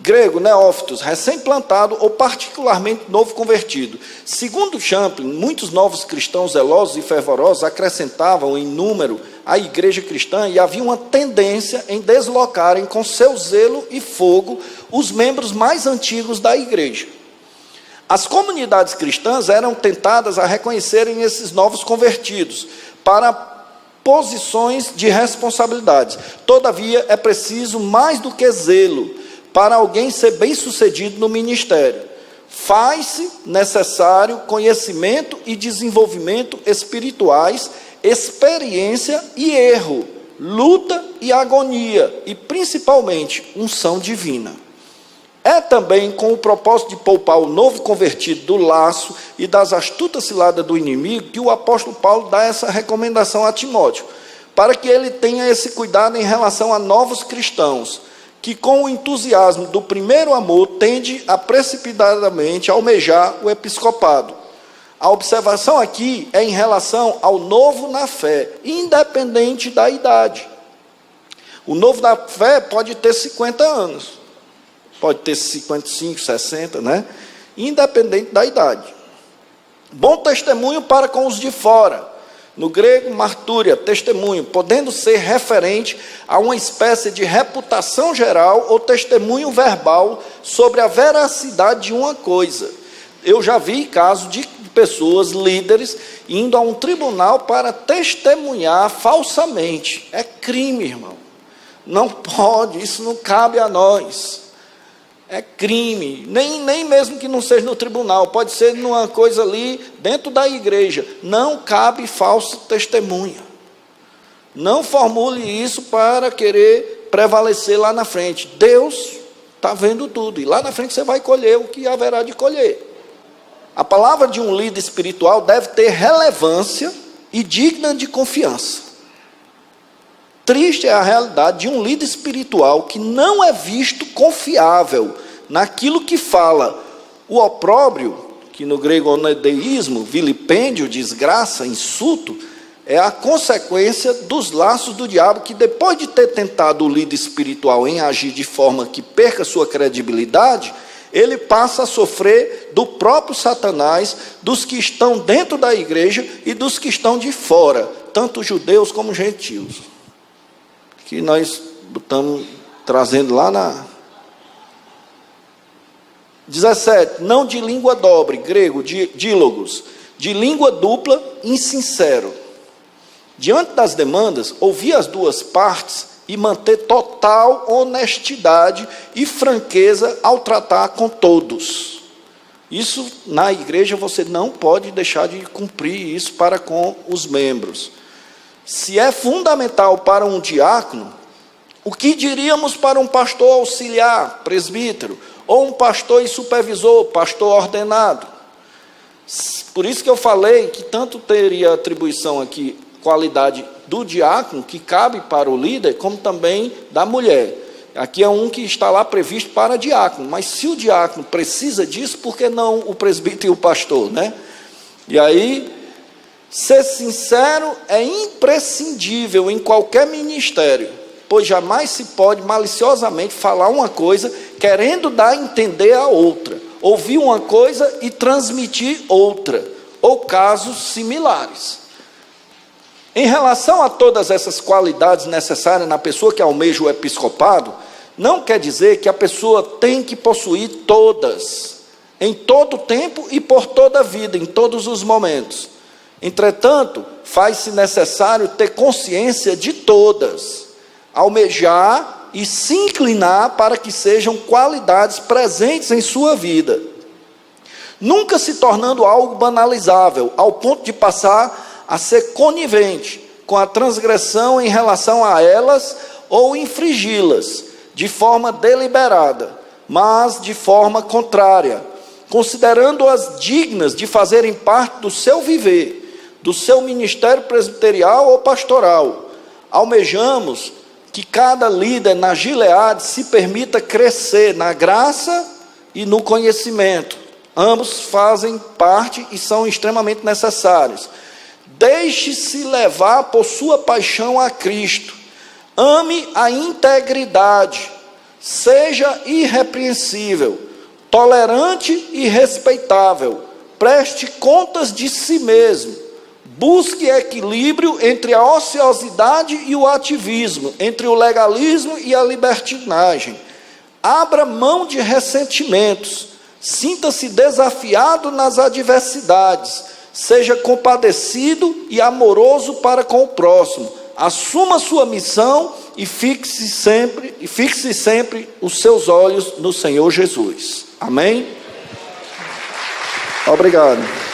A: Grego, neófitos, recém-plantado ou particularmente novo convertido. Segundo Champlin, muitos novos cristãos zelosos e fervorosos acrescentavam em número à igreja cristã e havia uma tendência em deslocarem com seu zelo e fogo os membros mais antigos da igreja. As comunidades cristãs eram tentadas a reconhecerem esses novos convertidos para posições de responsabilidade. Todavia, é preciso mais do que zelo para alguém ser bem-sucedido no ministério. Faz-se necessário conhecimento e desenvolvimento espirituais, experiência e erro, luta e agonia, e principalmente unção divina. É também com o propósito de poupar o novo convertido do laço e das astutas ciladas do inimigo que o apóstolo Paulo dá essa recomendação a Timóteo, para que ele tenha esse cuidado em relação a novos cristãos, que com o entusiasmo do primeiro amor tende a precipitadamente almejar o episcopado. A observação aqui é em relação ao novo na fé, independente da idade. O novo na fé pode ter 50 anos, pode ter 55, 60, né? Independente da idade. Bom testemunho para com os de fora. No grego, martúria, testemunho, podendo ser referente a uma espécie de reputação geral ou testemunho verbal sobre a veracidade de uma coisa. Eu já vi casos de pessoas, líderes, indo a um tribunal para testemunhar falsamente. É crime, irmão. Não pode, isso não cabe a nós. É crime, nem mesmo que não seja no tribunal, pode ser numa coisa ali dentro da igreja. Não cabe falso testemunha. Não formule isso para querer prevalecer lá na frente. Deus está vendo tudo, e lá na frente você vai colher o que haverá de colher. A palavra de um líder espiritual deve ter relevância e digna de confiança. Triste é a realidade de um líder espiritual que não é visto confiável naquilo que fala. O opróbrio, que no grego onedeísmo, vilipêndio, desgraça, insulto, é a consequência dos laços do diabo, que depois de ter tentado o líder espiritual em agir de forma que perca sua credibilidade, ele passa a sofrer do próprio Satanás, dos que estão dentro da igreja e dos que estão de fora, tanto judeus como gentios. Que nós estamos trazendo lá na 17, não de língua dobre, grego, dílogos, de língua dupla, insincero. Diante das demandas, ouvir as duas partes e manter total honestidade e franqueza ao tratar com todos. Isso, na igreja, você não pode deixar de cumprir isso para com os membros. Se é fundamental para um diácono, o que diríamos para um pastor auxiliar, presbítero, ou um pastor e supervisor, pastor ordenado? Por isso que eu falei que tanto teria atribuição aqui, qualidade do diácono, que cabe para o líder, como também da mulher. Aqui é um que está lá previsto para diácono, mas se o diácono precisa disso, por que não o presbítero e o pastor, né? E aí, ser sincero é imprescindível em qualquer ministério, pois jamais se pode maliciosamente falar uma coisa querendo dar a entender a outra, ouvir uma coisa e transmitir outra, ou casos similares. Em relação a todas essas qualidades necessárias na pessoa que almeja o episcopado, não quer dizer que a pessoa tem que possuir todas, em todo o tempo e por toda a vida, em todos os momentos. Entretanto, faz-se necessário ter consciência de todas, almejar e se inclinar para que sejam qualidades presentes em sua vida, nunca se tornando algo banalizável, ao ponto de passar a ser conivente com a transgressão em relação a elas ou infringi-las de forma deliberada, mas de forma contrária, considerando-as dignas de fazerem parte do seu viver, do seu ministério presbiterial ou pastoral. Almejamos que cada líder na Gileade se permita crescer na graça e no conhecimento. Ambos fazem parte e são extremamente necessários. Deixe-se levar por sua paixão a Cristo. Ame a integridade. Seja irrepreensível, tolerante e respeitável. Preste contas de si mesmo. Busque equilíbrio entre a ociosidade e o ativismo, entre o legalismo e a libertinagem. Abra mão de ressentimentos. Sinta-se desafiado nas adversidades. Seja compadecido e amoroso para com o próximo. Assuma sua missão e fixe sempre os seus olhos no Senhor Jesus. Amém? Obrigado.